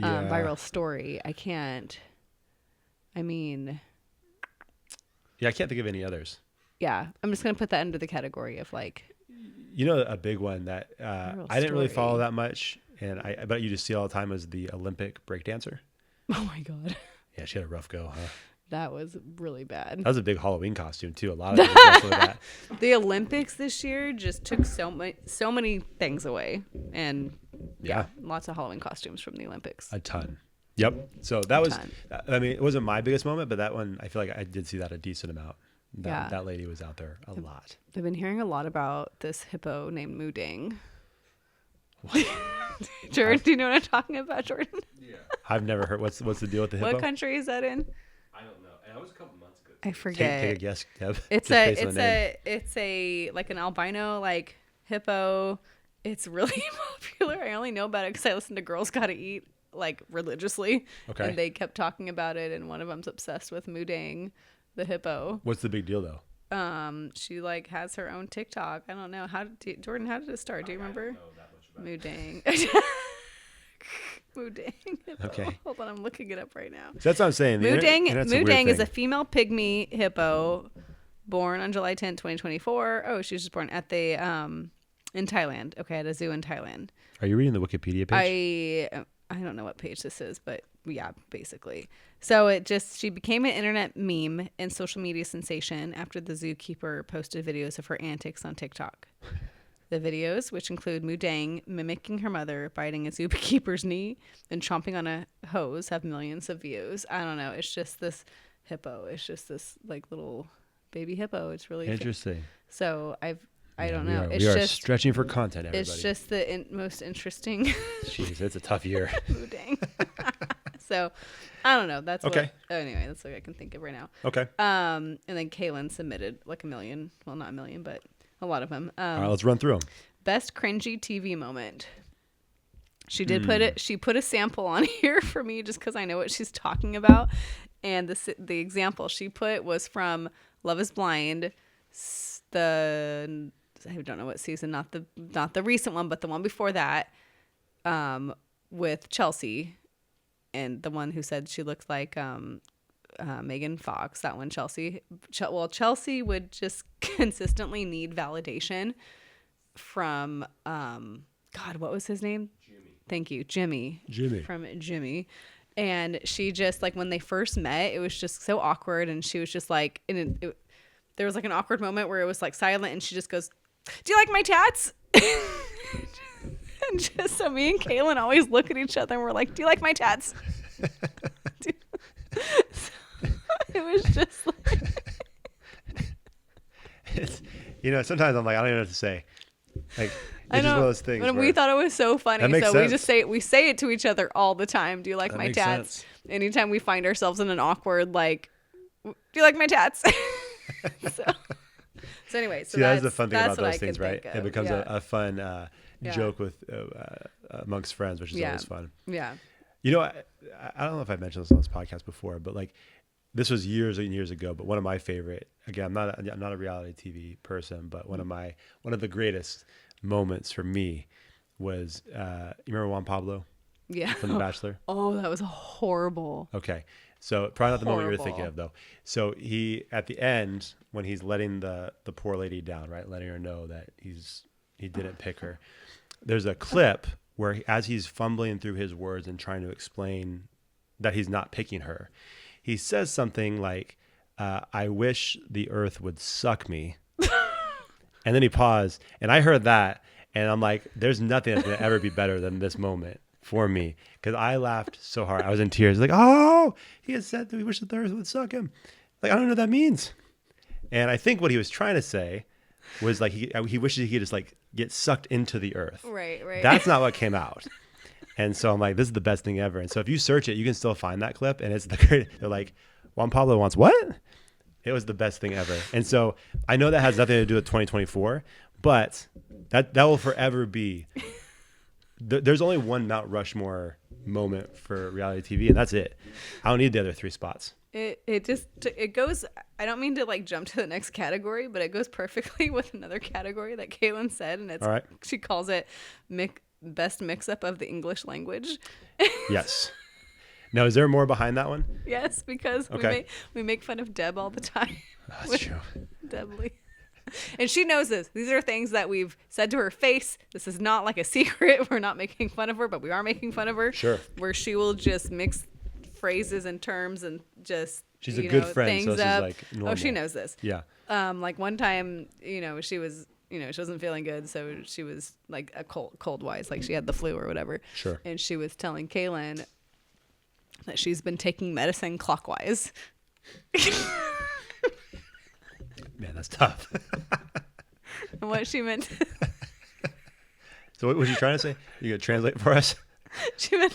Yeah. Viral story. I can't. I mean, Yeah, I can't think of any others. yeah, I'm just gonna put that under the category of like. A big one that Viral I didn't really story. follow that much, and I bet you just see all the time, was the Olympic breakdancer. Oh my God, Yeah, she had a rough go, huh? that was really bad. That was a big Halloween costume too. A lot of people dressed with that. The Olympics this year just took so many things away, and Yeah, lots of Halloween costumes from the Olympics. a ton. Yep. So that was. ton. I mean, it wasn't my biggest moment, but that one I feel like I did see that a decent amount. Yeah. That lady was out there a lot. I've been hearing a lot about this hippo named Moodang. Jordan, do you know what I'm talking about, Jordan? Yeah. I've never heard. What's the deal with the hippo? What country is that in? I don't know. And that was a couple months ago. I Take forget. a guess, Kev. It's Just based on the name. it's a like an albino like hippo. It's really popular. I only know about it because I listen to Girls Gotta Eat like religiously. Okay. And they kept talking about it, and one of them's obsessed with Moodang, the hippo. What's the big deal though? She like has her own TikTok. I don't know Jordan. How did it start? Do you remember? I don't know that much about Moodang. Moodang. Hippo. Okay. Hold on, I'm looking it up right now. So that's what I'm saying. The internet's a weird Moodang is a thing. female pygmy hippo born on July 10th, 2024. Oh, she was just born at the in Thailand. Okay, at a zoo in Thailand. Are you reading the Wikipedia page? I don't know what page this is, but yeah, basically. So she became an internet meme and social media sensation after the zookeeper posted videos of her antics on TikTok. The videos, which include Moodang mimicking her mother, biting a zookeeper's knee, and chomping on a hose, have millions of views. I don't know. It's just this hippo. It's just this like little baby hippo. It's really Interesting. So I don't We know. are- It's we are just stretching for content, everybody. it's just the most interesting Jeez, it's a tough year. Moodang. So I don't know. That's Okay. Anyway, that's what I can think of right now. Okay. And then Kaylin submitted like 1 million. Well, not 1 million, but a lot of them. All right, let's run through them. Best cringy TV moment. She did put it. She put a sample on here for me just because I know what she's talking about. And the example she put was from Love Is Blind. I don't know what season, not the recent one, but the one before that, with Chelsea, and the one who said she looked like Megan Fox. That one, Chelsea. Chelsea would just consistently need validation from God, what was his name? Jimmy. Thank you, Jimmy. Jimmy. From Jimmy. And she just like when they first met, it was just so awkward, and she was just like, there was like an awkward moment where it was like silent, and she just goes, "Do you like my tats?" And just so me and Kaylin always look at each other and we're like, "Do you like my tats?" So, it was just like, It's, sometimes I'm like, I don't even know what to say. Like, I it's just know, one of those things. but we where- thought it was so funny, That makes so we sense. just say it to each other all the time. Do you like That my makes tats? sense. Anytime we find ourselves in an awkward like, "Do you like my tats?" So anyway, so See, that's the fun thing that's about what those I things, could right? think It of. becomes Yeah. a fun Yeah. joke with amongst friends, which is Yeah. always fun. Yeah. I don't know if I've mentioned this on this podcast before, but like this was years and years ago. But one of my favorite, again, I'm not a reality TV person, but one of the greatest moments for me was you remember Juan Pablo Yeah. from The Bachelor? Oh, that was horrible. Okay. So probably not the moment you're Horrible. thinking of though. So he, at the end, when he's letting the poor lady down, right? Letting her know that he didn't pick her. there's a clip where as he's fumbling through his words and trying to explain that he's not picking her, he says something like, I wish the earth would suck me. And then he paused, and I heard that, and I'm like, there's nothing that's going to ever be better than this moment for me, because I laughed so hard. I was in tears. Like, oh, he had said that we wish the earth would suck him. Like, I don't know what that means. And I think what he was trying to say was like he wishes he could just like get sucked into the earth. Right. That's not what came out. And so I'm like, this is the best thing ever. And so if you search it, you can still find that clip. And it's the great. They're like, Juan Pablo wants what? It was the best thing ever. And so I know that has nothing to do with 2024, but that will forever be. There's only one Mount Rushmore moment for reality TV, and that's it. I don't need the other 3 spots. It goes. I don't mean to like jump to the next category, but it goes perfectly with another category that Caitlin said, and it's all right. She calls it best mix-up of the English language. Yes. Now, is there more behind that one? Yes, because we make fun of Deb all the time. That's true. Deb Lee. And she knows this. These are things that we've said to her face. This is not like a secret. We're not making fun of her, but we are making fun of her. Sure. Where she will just mix phrases and terms and just she's a good friend, so this is like normal. Oh, she knows this. Yeah. Like one time, she was, she wasn't feeling good, so she was like a cold wise, like she had the flu or whatever. Sure. And she was telling Kaylin that she's been taking medicine clockwise. Man, that's tough. And what she meant. So what was you trying to say? You gonna translate for us? She meant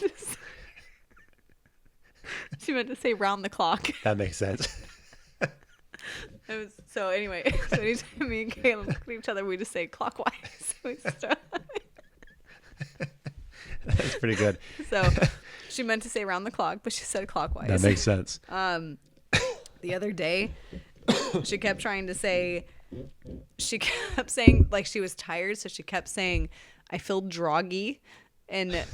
to say round the clock. That makes sense. So anyway, so anytime me and Kaylin look at each other, we just say clockwise. We start. That's pretty good. So she meant to say round the clock, but she said clockwise. That makes sense. The other day, she kept saying, like she was tired, so she kept saying, I feel droggy, and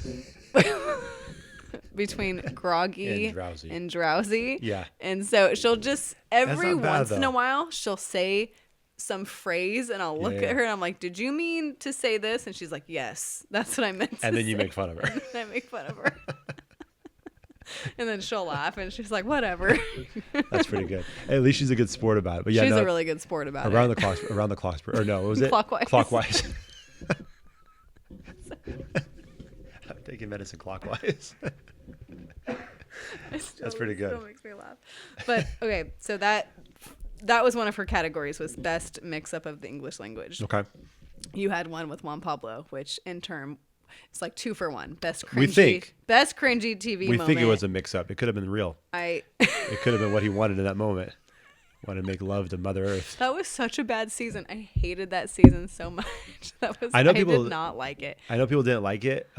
between groggy and drowsy. Yeah. And so she'll just every not bad, once in though. a while she'll say some phrase, and I'll look at her and I'm like, did you mean to say this? And she's like, yes, that's what I meant to say. And then you make fun of her. And I make fun of her. And then she'll laugh and she's like, whatever. That's pretty good. At least she's a good sport about it. But yeah, She's a really good sport about it. around the clock, or no, what was it? Clockwise. Clockwise. I'm taking medicine clockwise. That's pretty good. Still makes me laugh. But okay, so that was one of her categories, was best mix-up of the English language. Okay. You had one with Juan Pablo, which in turn, it's like 2 for 1. Best cringy, We think. best cringy TV We moment. think it was a mix-up. It could have been real. It It could have been what he wanted in that moment. Wanted to make love to Mother Earth. That was such a bad season. I hated that season so much. I did not like it. I know people didn't like it.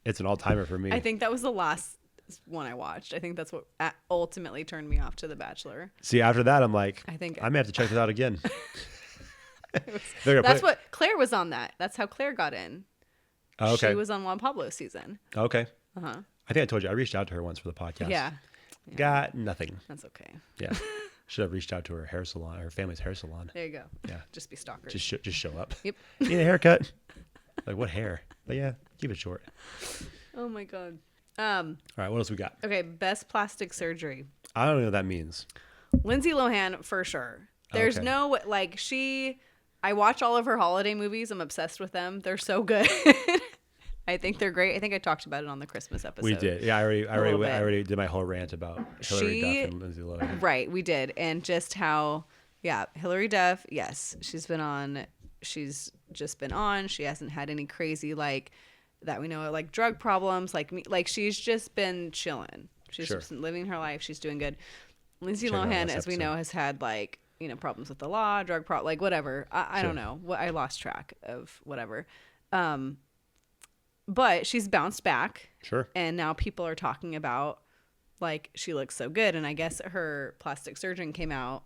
It's an all-timer for me. I think that was the last one I watched. I think that's what ultimately turned me off to The Bachelor. See, after that, I'm like, I may have to check this out again. That's what Claire was on that. That's how Claire got in. Oh, okay. She was on Juan Pablo's season. Okay. Uh-huh. I think I told you I reached out to her once for the podcast. Yeah. Got nothing. That's okay. Yeah. Should have reached out to her hair salon, her family's hair salon. There you go. Yeah. Just be stalkers. Just show up. Yep. Need a haircut? Like, what hair? But yeah, keep it short. Oh my God. All right, what else we got? Okay, best plastic surgery. I don't know what that means. Lindsay Lohan for sure. There's Okay. no like I watch all of her holiday movies. I'm obsessed with them. They're so good. I think they're great. I think I talked about it on the Christmas episode. We did. Yeah, I little bit. already did my whole rant about Hillary Duff and Lindsay Lohan. Right, we did. And just how, Hillary Duff, yes, she's just been on. She hasn't had any crazy, like, that we know, like, drug problems. Like she's just been chilling. She's Sure. just been living her life. She's doing good. Lindsay Check out Lohan, last as we episode. know, has had, like, problems with the law, drug like, whatever. I don't know. I lost track of whatever. But she's bounced back. Sure. And now people are talking about, like, she looks so good. And I guess her plastic surgeon came out,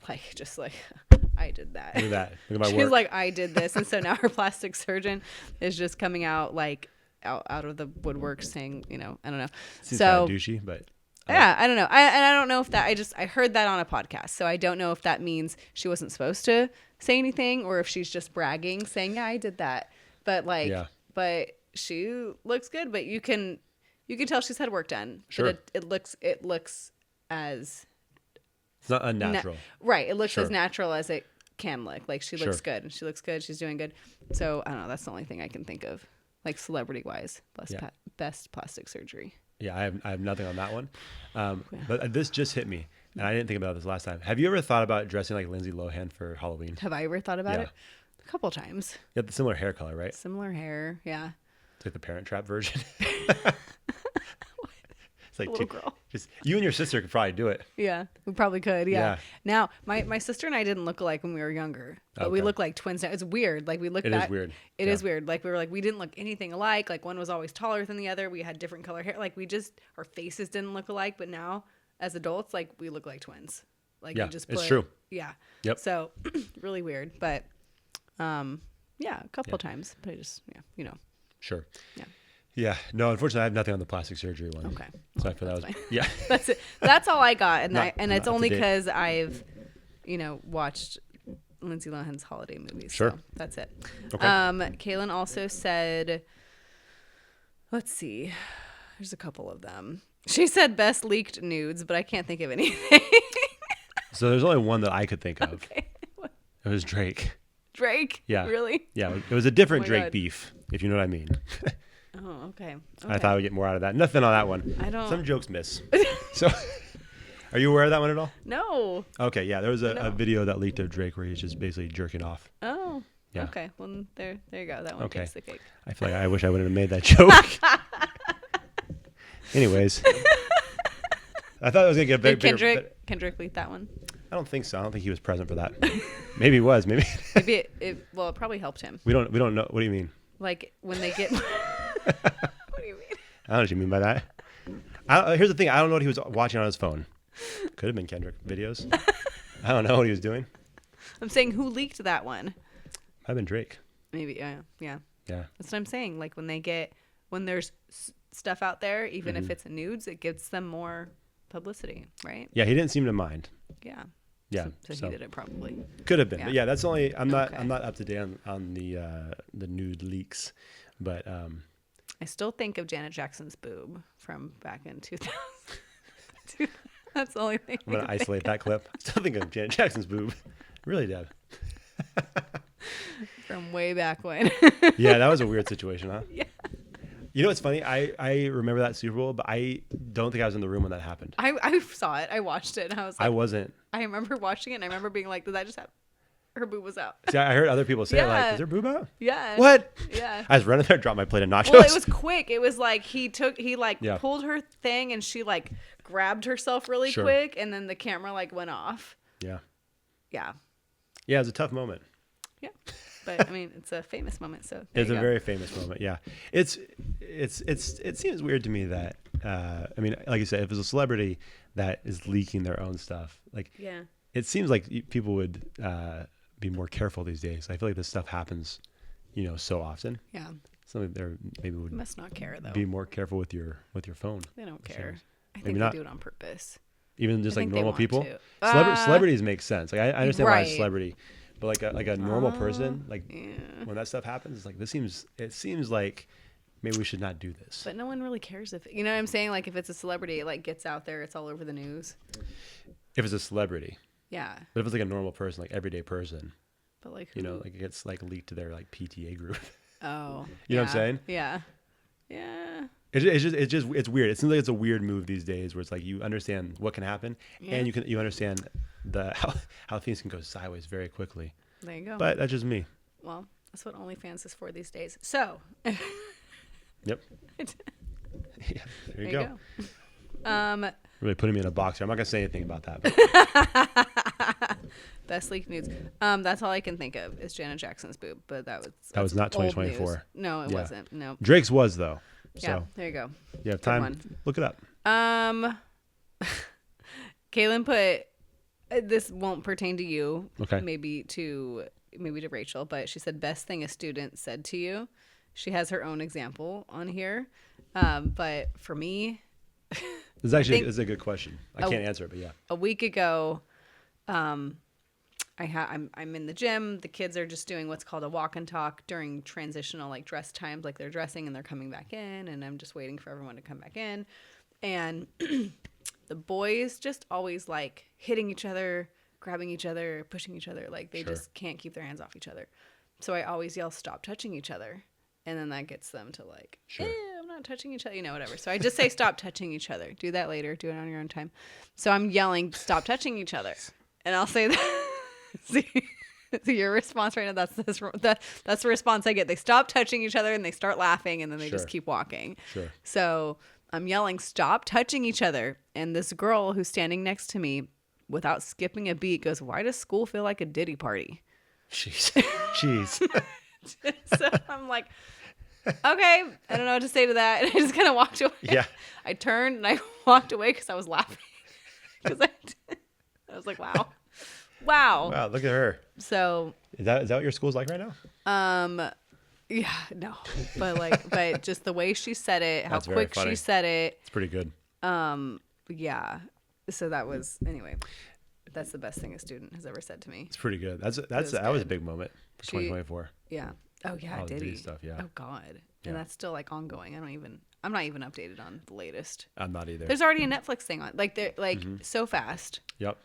like, just like, I did that. Look at that. Look at my She's work. like, I did this. And so now her plastic surgeon is just coming out, like, out of the woodwork saying, I don't know. Seems So, kind of douchey, but yeah, I don't know. I don't know if that, I heard that on a podcast. So I don't know if that means she wasn't supposed to say anything or if she's just bragging, saying, yeah, I did that. but like, Yeah. but she looks good. But you can tell she's had work done. Sure. But it looks as It's not unnatural. right. It looks Sure. as natural as it can look. Like she looks Sure. good. She looks good. She's doing good. So I don't know. That's the only thing I can think of, like celebrity wise. Yeah. Best plastic surgery. Yeah, I have nothing on that one. But this just hit me, and I didn't think about this last time. Have you ever thought about dressing like Lindsay Lohan for Halloween? Have I ever thought about Yeah. it? A couple times. You have the similar hair color, right? Similar hair. Yeah. It's like the Parent Trap version. It's like Little girl. just you and your sister could probably do it. Yeah, we probably could. Yeah. Yeah. Now, my sister and I didn't look alike when we were younger, but we Okay. look like twins now. It's weird. Like we look It is back. weird. It Yeah. is weird. Like we were like we didn't look anything alike. Like one was always taller than the other. We had different color hair. Like our faces didn't look alike. But now, as adults, like we look like twins. Like Yeah, we just it's put, true. Yeah. Yep. So really weird, but yeah, a couple times. But I just Sure. Yeah. Yeah. No, unfortunately, I have nothing on the plastic surgery one. Okay. So I feel that was fine. yeah. That's it. That's all I got, and Not- and not it's up to only date. because I've, watched Lindsay Lohan's holiday movies. Sure. So that's it. Okay. Kaylin also said, let's see, there's a couple of them. She said best leaked nudes, but I can't think of anything. So there's only one that I could think of. Okay. What? It was Drake. Drake? Yeah. Really? Yeah. It was a different Oh my Drake God. beef, if you know what I mean. Oh, okay. I thought I would get more out of that. Nothing on that one. I don't- Some jokes miss. So, are you aware of that one at all? No. Okay, yeah, there was a No. video that leaked of Drake where he's just basically jerking off. Oh. Yeah. Okay. Well, there you go. That one Okay. takes the cake. I feel like I wish I wouldn't have made that joke. Anyways, I thought it was gonna get Did bigger. Kendrick leaked that one? I don't think so. I don't think he was present for that. Maybe he was. Maybe Maybe it probably helped him. we don't know. What do you mean? Like when they get. What do you mean? I don't know what you mean by that. Here's the thing. I don't know what he was watching on his phone. Could have been Kendrick videos. I don't know what he was doing. I'm saying who leaked that one? Might have been Drake. Maybe yeah. Yeah. That's what I'm saying. Like when there's stuff out there, even Mm-hmm. if it's nudes, it gives them more publicity, right? Yeah, he didn't seem to mind. Yeah. Yeah. So he did it probably. Could have been. Yeah. But yeah, that's only I'm not Okay. I'm not up to date on the nude leaks. But I still think of Janet Jackson's boob from back in 2000. That's the only thing. I'm gonna isolate that clip. I still think of Janet Jackson's boob. Really did. From way back when. Yeah, that was a weird situation, huh? Yeah. You know what's funny? I remember that Super Bowl, but I don't think I was in the room when that happened. I saw it. I watched it and I was like, I wasn't. I remember watching it and I remember being like, did that just happen? Her boob was out. See, I heard other people say it, like, Yeah. is there boob out? Yeah. What? Yeah. I was running there, dropped my plate of nachos. Well, it was quick. It was like he Yeah. pulled her thing and she like grabbed herself really Sure. quick and then the camera like went off. Yeah. Yeah. Yeah, it was a tough moment. Yeah. But I mean, it's a famous moment, so there It's you a go. very famous moment. Yeah. It seems weird to me that, I mean, like you said, if it's a celebrity that is leaking their own stuff, like, Yeah. it seems like people would be more careful these days. I feel like this stuff happens, so often. Yeah. Something there maybe would You must not care though. be more careful with your phone. They don't Sure. care. I Maybe think not. they do it on purpose. Even just I like think they normal want people. to. Celebrities make sense. Like I understand why a Right. celebrity, but like a normal person, like Yeah. when that stuff happens, it's like it seems like maybe we should not do this. But no one really cares if you know what I'm saying. Like if it's a celebrity, it like gets out there, it's all over the news. If it's a celebrity, Yeah. but if it's like a normal person, like everyday person, But like who? like it gets like leaked to their like PTA group. Oh. You know what I'm saying? Yeah. Yeah. It's weird. It seems like it's a weird move these days where it's like you understand what can happen Yeah. and you understand how things can go sideways very quickly. There you go. But that's just me. Well, that's what OnlyFans is for these days. So Yep. Yeah, there you there go. you Really putting me in a box here. I'm not gonna say anything about that. But Best leaked nudes. That's all I can think of is Janet Jackson's boob, but That was that's not old 2024. news. No, it Yeah. wasn't. No. Drake's was though. Yeah, So there you go. you have Good time. one. Look it up. Kaylin put this won't pertain to you. Okay. Maybe to Rachel, but she said best thing a student said to you. She has her own example on here. But for me, This is actually think- this is a good question. I can't answer it, but yeah. a week ago, I'm in the gym. The kids are just doing what's called a walk and talk during transitional like dress times, like they're dressing and they're coming back in, and I'm just waiting for everyone to come back in. And the boys just always like hitting each other, grabbing each other, pushing each other. Like they just can't keep their hands off each other. So I always yell, "Stop touching each other." And then that gets them to like, I'm not touching each other, whatever. So I just say, "Stop touching each other." Do that later. Do it on your own time. So I'm yelling, "Stop touching each other." And I'll say that. See your response right now. That's the response I get. They stop touching each other and they start laughing, and then they just keep walking. Sure. So I'm yelling, "Stop touching each other." And this girl who's standing next to me, without skipping a beat, goes, "Why does school feel like a Diddy party?" Jeez. So I'm like, okay, I don't know what to say to that. And I just kind of walked away. Yeah. I turned and I walked away because I was laughing. Because I was like, wow. Wow, look at her. So Is that what your school's like right now? yeah, no. But just the way she said it, how That's very quick funny. she said it. It's pretty good. Yeah. So that was, anyway, that's the best thing a student has ever said to me. It's pretty good. That was a big moment for 2024. Yeah. Oh yeah, All the Diddy Diddy stuff, yeah. Oh God. Yeah. And that's still like ongoing. I'm not even updated on the latest. I'm not either. There's already a Netflix thing on. Like they're like so fast. Yep.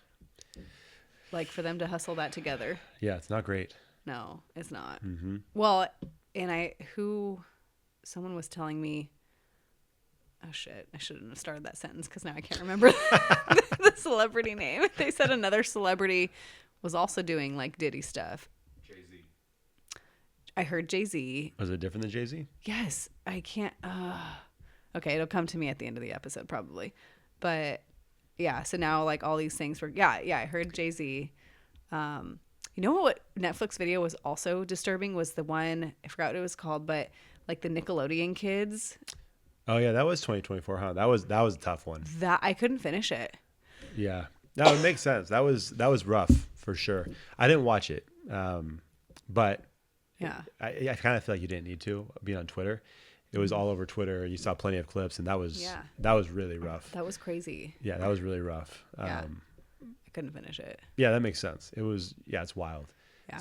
Like for them to hustle that together. Yeah, it's not great. No, it's not. Mm-hmm. Well, and someone was telling me, oh shit, I shouldn't have started that sentence because now I can't remember the celebrity name. They said another celebrity was also doing like Diddy stuff. Jay-Z. I heard Jay-Z. Was it different than Jay-Z? Yes, I can't. Okay, it'll come to me at the end of the episode probably. But yeah, so now like all these things were, I heard Jay-Z. You know what Netflix video was also disturbing was the one, I forgot what it was called, but like the Nickelodeon kids. Oh yeah, that was 2024, huh? That was a tough one. That I couldn't finish it. Yeah, that would make sense. That was rough for sure. I didn't watch it, but Yeah. I kind of feel like you didn't need to being on Twitter. It was all over Twitter. You saw plenty of clips, and that was really rough. That was crazy. Yeah, that was really rough. Yeah. I couldn't finish it. Yeah, that makes sense. It was it's wild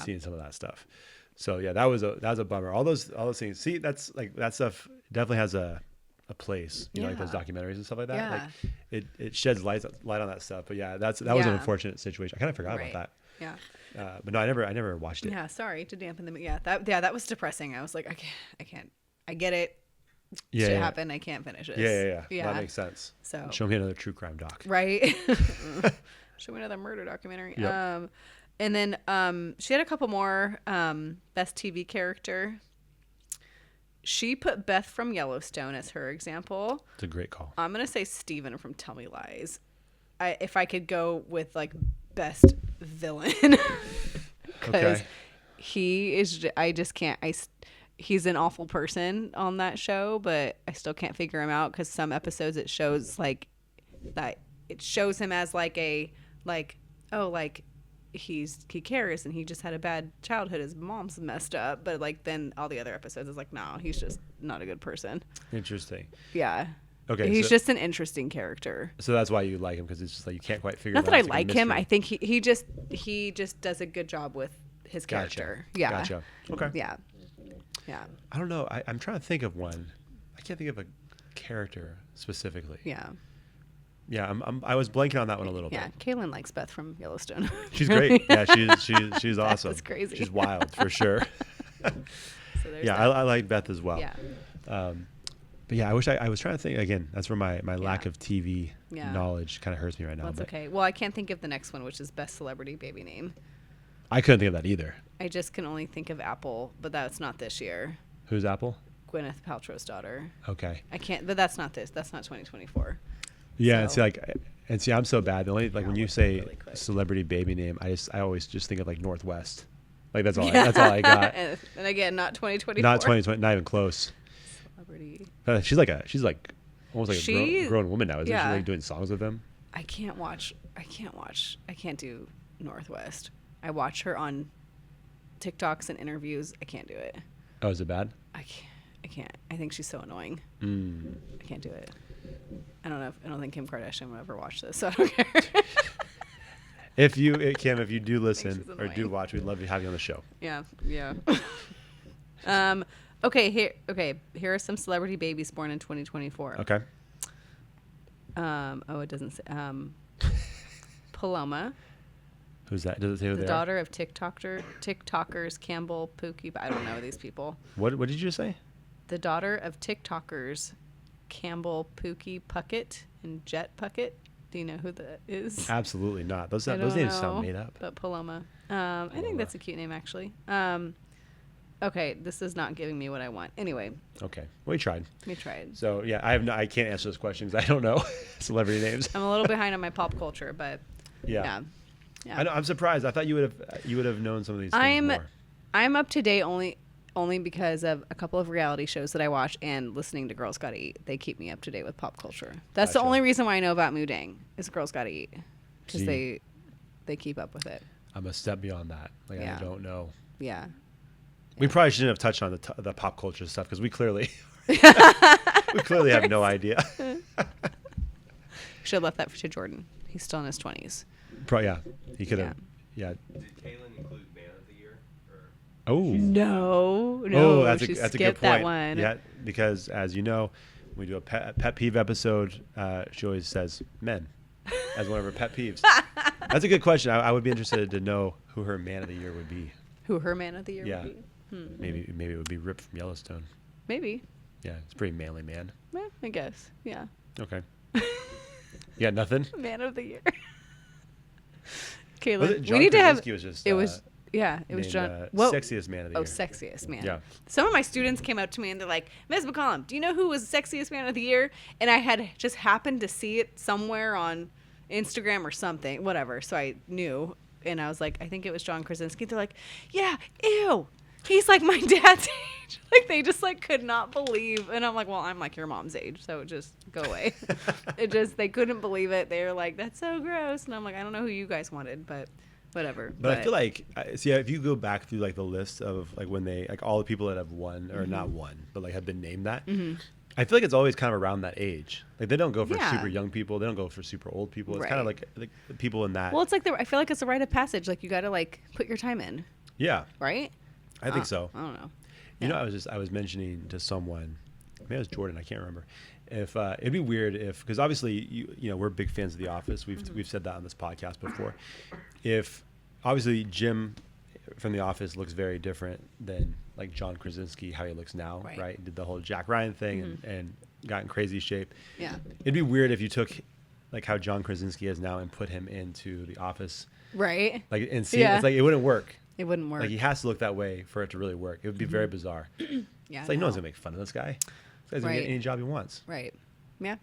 seeing some of that stuff. So yeah, that was a bummer. All those things. See, that's like that stuff definitely has a place. You know, like those documentaries and stuff like that. Yeah. Like it sheds light on that stuff. But yeah, that was an unfortunate situation. I kind of forgot about that. Yeah. But no, I never watched it. Yeah. Sorry to dampen the. Yeah. That was depressing. I was like, I can't. I get it. Yeah. Shit happened. I can't finish it. Yeah. That makes sense. So Show me another true crime doc. right. Show me another murder documentary. Yep. And then she had a couple more. Best TV character. She put Beth from Yellowstone as her example. It's a great call. I'm gonna say Steven from Tell Me Lies. If I could go with like best villain, because he is. I just can't. He's an awful person on that show, but I still can't figure him out because some episodes it shows like that. It shows him as like he cares and he just had a bad childhood. His mom's messed up, but like then all the other episodes is like, no, he's just not a good person. Interesting. Yeah. Okay. He's just an interesting character. So that's why you like him, because it's just like you can't quite figure. Not it that out. I like him. I think he just does a good job with his character. Yeah. Gotcha. Okay. Yeah. Yeah. I don't know. I'm trying to think of one. I can't think of a character specifically. Yeah. Yeah. I was blanking on that one a little Yeah. bit. Kaylin likes Beth from Yellowstone. She's great. Yeah. She's awesome. That's crazy. She's wild for sure. So there's Yeah. that. I like Beth as well. Yeah. But yeah, I was trying to think again. That's where my lack of TV knowledge kind of hurts me right now. That's but okay. Well, I can't think of the next one, which is best celebrity baby name. I couldn't think of that either. I just can only think of Apple, but that's not this year. Who's Apple? Gwyneth Paltrow's daughter. Okay. I can't, but that's not this. That's not 2024. Yeah, So- and see, I'm so bad. The only like when you look say really quick. celebrity baby name, I always just think of like Northwest. Like that's all. That's all I got. and again, not 2024. Not 2020. Not even close. Celebrity. But she's like almost like She- a grown woman now. Isn't yeah. she like doing songs with them? I can't do Northwest. I watch her on TikToks and interviews. I can't do it. Oh, is it bad? I can't. I think she's so annoying. Mm. I can't do it. I don't know. I don't think Kim Kardashian would ever watch this, so I don't care. If you, Kim, if you do she's listen or do annoying. watch, we'd love to have you on the show. Yeah. Okay. Here are some celebrity babies born in 2024. Okay. It doesn't say. Paloma, Who's that? Does it say who the they daughter of TikTokers Campbell, Pookie. I don't know these people. are? What did you just say? The daughter of TikTokers Campbell, Pookie, Puckett, and Jet Puckett. Do you know who that is? Absolutely not. Those I names don't sound know, made up. But Paloma. I think that's a cute name, actually. Okay, this is not giving me what I want. Anyway, Okay. We tried. we tried. So yeah, I can't answer those questions. I don't know celebrity names. I'm a little behind on my pop culture, but Yeah. yeah. I know, I'm surprised. I thought you would have known some of these things more. I'm up to date only because of a couple of reality shows that I watch and listening to Girls Gotta Eat. They keep me up to date with pop culture. That's the Gotcha. only reason why I know about Mudang is Girls Gotta Eat because See. they keep up with it. I'm a step beyond that. Like Yeah. I don't know. Yeah. We probably shouldn't have touched on the pop culture stuff because we clearly have no idea. Should have left that to Jordan. He's still in his 20s. Yeah, he could have. Yeah. Did Kaylin include Man of the Year? Or Oh. No, Oh, that's she a good skipped point. that one. Yeah, because as you know, when we do a pet peeve episode, she always says men as one of her pet peeves. That's a good question. I would be interested to know who her man of the year would be. Who her man of the year Yeah. would be? Maybe it would be Rip from Yellowstone. Maybe. Yeah, it's a pretty manly man. I guess. Yeah. Okay. Yeah, nothing. Man of the year. Was Kaylin, it John we need to have. Krasinski was just, it was. Yeah, it was named, John. Whoa. sexiest man of the Oh, year. sexiest man. Yeah. Some of my students came up to me and they're like, Ms. McCollum, do you know who was sexiest man of the year? And I had just happened to see it somewhere on Instagram or something, whatever. So I knew. And I was like, I think it was John Krasinski. They're like, yeah, ew. He's like my dad's age. Like they just like could not believe. And I'm like, well, I'm like your mom's age. So just go away. They couldn't believe it. They were like, that's so gross. And I'm like, I don't know who you guys wanted, but whatever. But I feel like, see, if you go back through like the list of like when they like all the people that have won or not won, but like have been named that, I feel like it's always kind of around that age. Like they don't go for Yeah. super young people, they don't go for super old people. It's Right. kind of like the people in that. Well, it's like I feel like it's a rite of passage. Like you got to like put your time in, Yeah, right? I think so. I don't know. You know, I was mentioning to someone, maybe it was Jordan, I can't remember. If it'd be weird if, because obviously you know we're big fans of The Office. We've said that on this podcast before. If obviously Jim from The Office looks very different than like John Krasinski, how he looks now, right? He did the whole Jack Ryan thing and got in crazy shape. Yeah. It'd be weird if you took like how John Krasinski is now and put him into The Office, Right. like and see, Yeah. it's like it wouldn't work. It wouldn't work. Like he has to look that way for it to really work. It would be very bizarre. Yeah. It's like no one's gonna make fun of this guy. This guy's gonna Right. get any job he wants. Right. Yeah.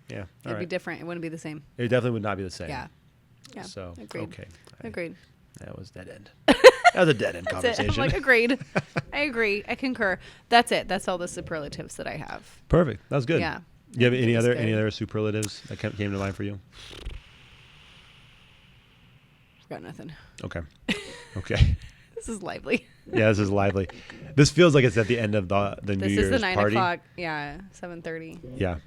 Yeah, It'd be different. It wouldn't be the same. It definitely would not be the same. Yeah. Yeah. So Agreed. okay, Agreed. that was dead end. That was a dead end That's it. conversation. I'm like, agreed. I agree. I concur. That's it. That's all the superlatives that I have. Perfect. That was good. Yeah. Do you have any That's other good. superlatives that came to mind for you? Got nothing. Okay. Okay. This is lively. Yeah, this is lively. This feels like it's at the end of the New This Year's is the 9 party. o'clock. Yeah. 7:30. Yeah.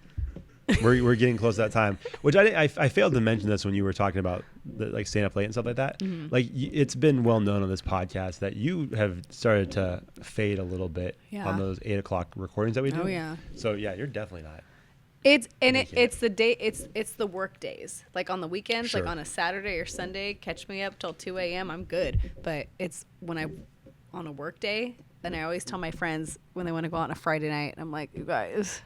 We're getting close to that time, which I failed to mention this when you were talking about like staying up late and stuff like that. Mm-hmm. Like it's been well known on this podcast that you have started to fade a little bit Yeah. on those 8 o'clock recordings that we do. Oh, yeah. So yeah, you're definitely not. It's the day. It's the work days. Like on the weekends, Sure. like on a Saturday or Sunday, catch me up till 2 a.m. I'm good. But it's when I on a work day, then I always tell my friends when they want to go out on a Friday night, I'm like, you guys,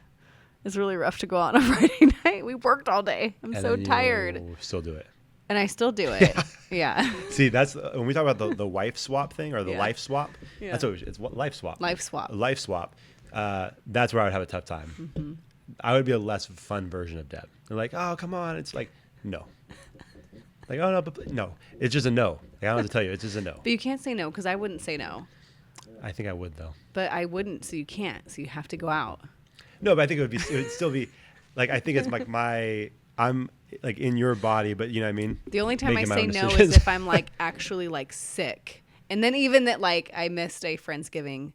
it's really rough to go out on a Friday night. We worked all day. I'm And so then tired, you still do it. and I still do it. Yeah. See, that's when we talk about the wife swap thing or the Yeah. life swap. Yeah. That's it's life swap. Life swap. Life swap. That's where I would have a tough time. Mm-hmm. I would be a less fun version of Deb. They're like, oh, come on. It's like, no. Like, oh, no, but no. It's just a no. Like, I don't have to tell you. It's just a no. But you can't say no because I wouldn't say no. I think I would, though. But I wouldn't, so you can't. So you have to go out. No, but I think it would still be, like, I think it's like I'm like in your body, but you know what I mean? The only time Making my I say own no is decisions. if I'm like actually like sick. And then even that like I missed a Friendsgiving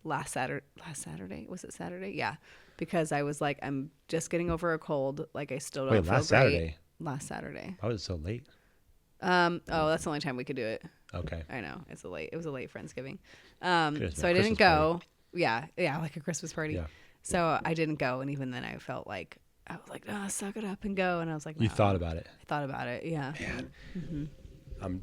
last Saturday. Was it Saturday? Yeah. Because I was like, I'm just getting over a cold. Like I still don't Wait, feel last great. Saturday? Last Saturday. Why was it so late? Oh, that's the only time we could do it. Okay. I know it was a late Friendsgiving. Christmas- So I didn't Christmas go. party. Yeah, like a Christmas party. Yeah. So I didn't go, and even then I felt like I was like, "Oh, suck it up and go." And I was like, You "No." thought about it. I thought about it. Yeah.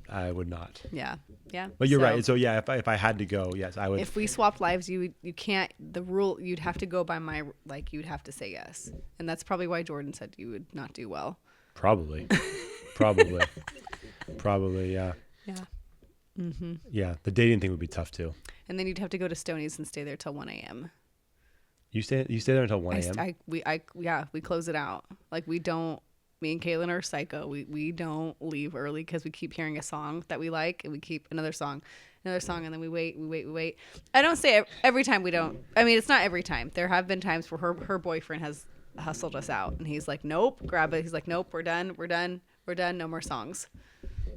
I would not. Yeah. Yeah. But you're So right. So yeah, if I had to go, yes, I would. if we swapped lives, you can't. The rule you'd have to go by my you'd have to say yes, and that's probably why Jordan said you would not do well. Probably. Yeah. Yeah. Yeah. The dating thing would be tough too. And then you'd have to go to Stoney's and stay there till 1 a.m. You stay there until 1 a.m. We close it out. Like we don't. Me and Kaylin are psycho. We don't leave early because we keep hearing a song that we like, and we keep another song, and then we wait. I don't say every time we don't. I mean, it's not every time. There have been times where her boyfriend has hustled us out, and he's like, "Nope, grab it." He's like, "Nope, we're done. No more songs."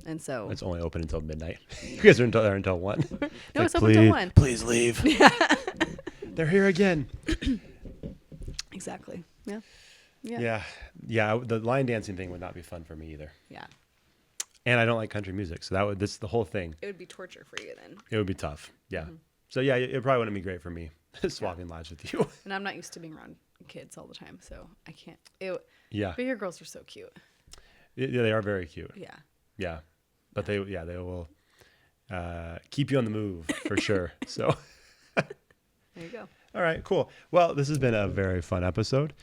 And so It's only open until midnight. You guys are there until 1. no, it's open till 1. Please leave. They're here again. Exactly. Yeah. Yeah. The line dancing thing would not be fun for me either. Yeah. And I don't like country music, so this the whole thing. It would be torture for you then. It would be tough. Yeah. So yeah, it probably wouldn't be great for me swapping lives with you. And I'm not used to being around kids all the time, so I can't. Yeah. But your girls are so cute. Yeah, they are very cute. Yeah. Yeah. But they will keep you on the move for sure. So There you go. all right, cool. Well, this has been a very fun episode.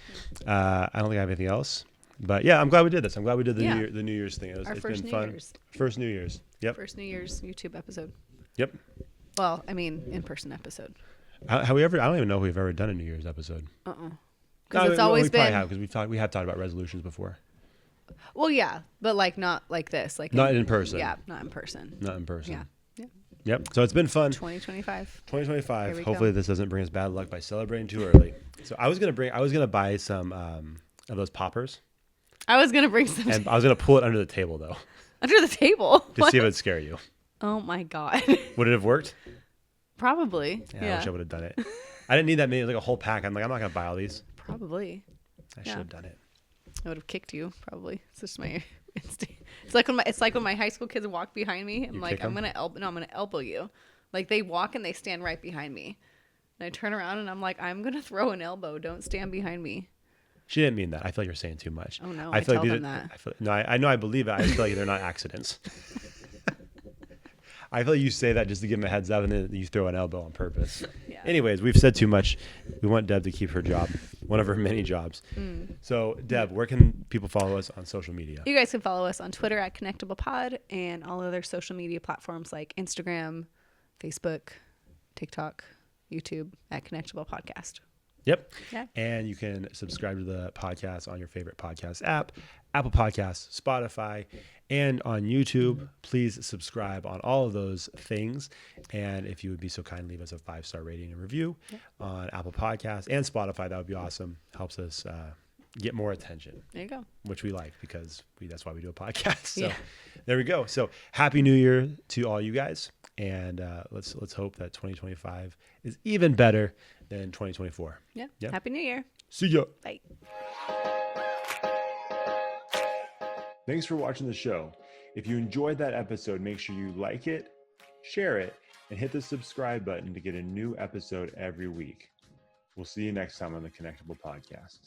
I don't think I have anything else. But yeah, I'm glad we did this. I'm glad we did the New Year's thing. Our It's first been New fun. Year's. First New Year's. Yep. First New Year's YouTube episode. Yep. Well, I mean, in-person episode. Have we ever? I don't even know if we've ever done a New Year's episode. Because it's always we been. probably have because we have talked about resolutions before. Well, yeah, but like not like this, like Not in person. Yeah, not in person. Not in person. Yeah. Yep. So it's been fun. 2025. 2025. Here we Hopefully go. this doesn't bring us bad luck by celebrating too early. So I was gonna buy some of those poppers, I was gonna bring some and I was gonna pull it under the table though, under the table. to see if it would scare you. Oh my god. Would it have worked? Probably. Yeah, I wish I would have done it. I didn't need that many. It was like a whole pack. I'm not gonna buy all these. Probably. I should have done it. I would have kicked you. Probably. It's just my instinct. It's like when my high school kids walk behind me. I'm You like, kick 'em? I'm gonna elbow you. Like they walk and they stand right behind me, and I turn around and I'm like, I'm gonna throw an elbow. Don't stand behind me. She didn't mean that. I feel like you're saying too much. Oh no, I feel tell like them that. I know. I believe it. I feel like they're not accidents. I feel like you say that just to give them a heads up, and then you throw an elbow on purpose. Yeah. Anyways, we've said too much. We want Deb to keep her job, one of her many jobs. So, Deb, where can people follow us on social media? You guys can follow us on Twitter at Connectable Pod and all other social media platforms like Instagram, Facebook, TikTok, YouTube at Connectable Podcast. Yep. Yeah. And you can subscribe to the podcast on your favorite podcast app, Apple Podcasts, Spotify, and on YouTube. Please subscribe on all of those things. And if you would be so kind, leave us a 5-star rating and review on Apple Podcasts and Spotify. That would be awesome. Helps us get more attention. There you go. Which we like because that's why we do a podcast. So Yeah. there we go. So Happy New Year to all you guys. And let's hope that 2025 is even better than 2024. Yeah. Yeah. Happy New Year. See ya. Bye. Thanks for watching the show. If you enjoyed that episode, make sure you like it, share it, and hit the subscribe button to get a new episode every week. We'll see you next time on the Connectable Podcast.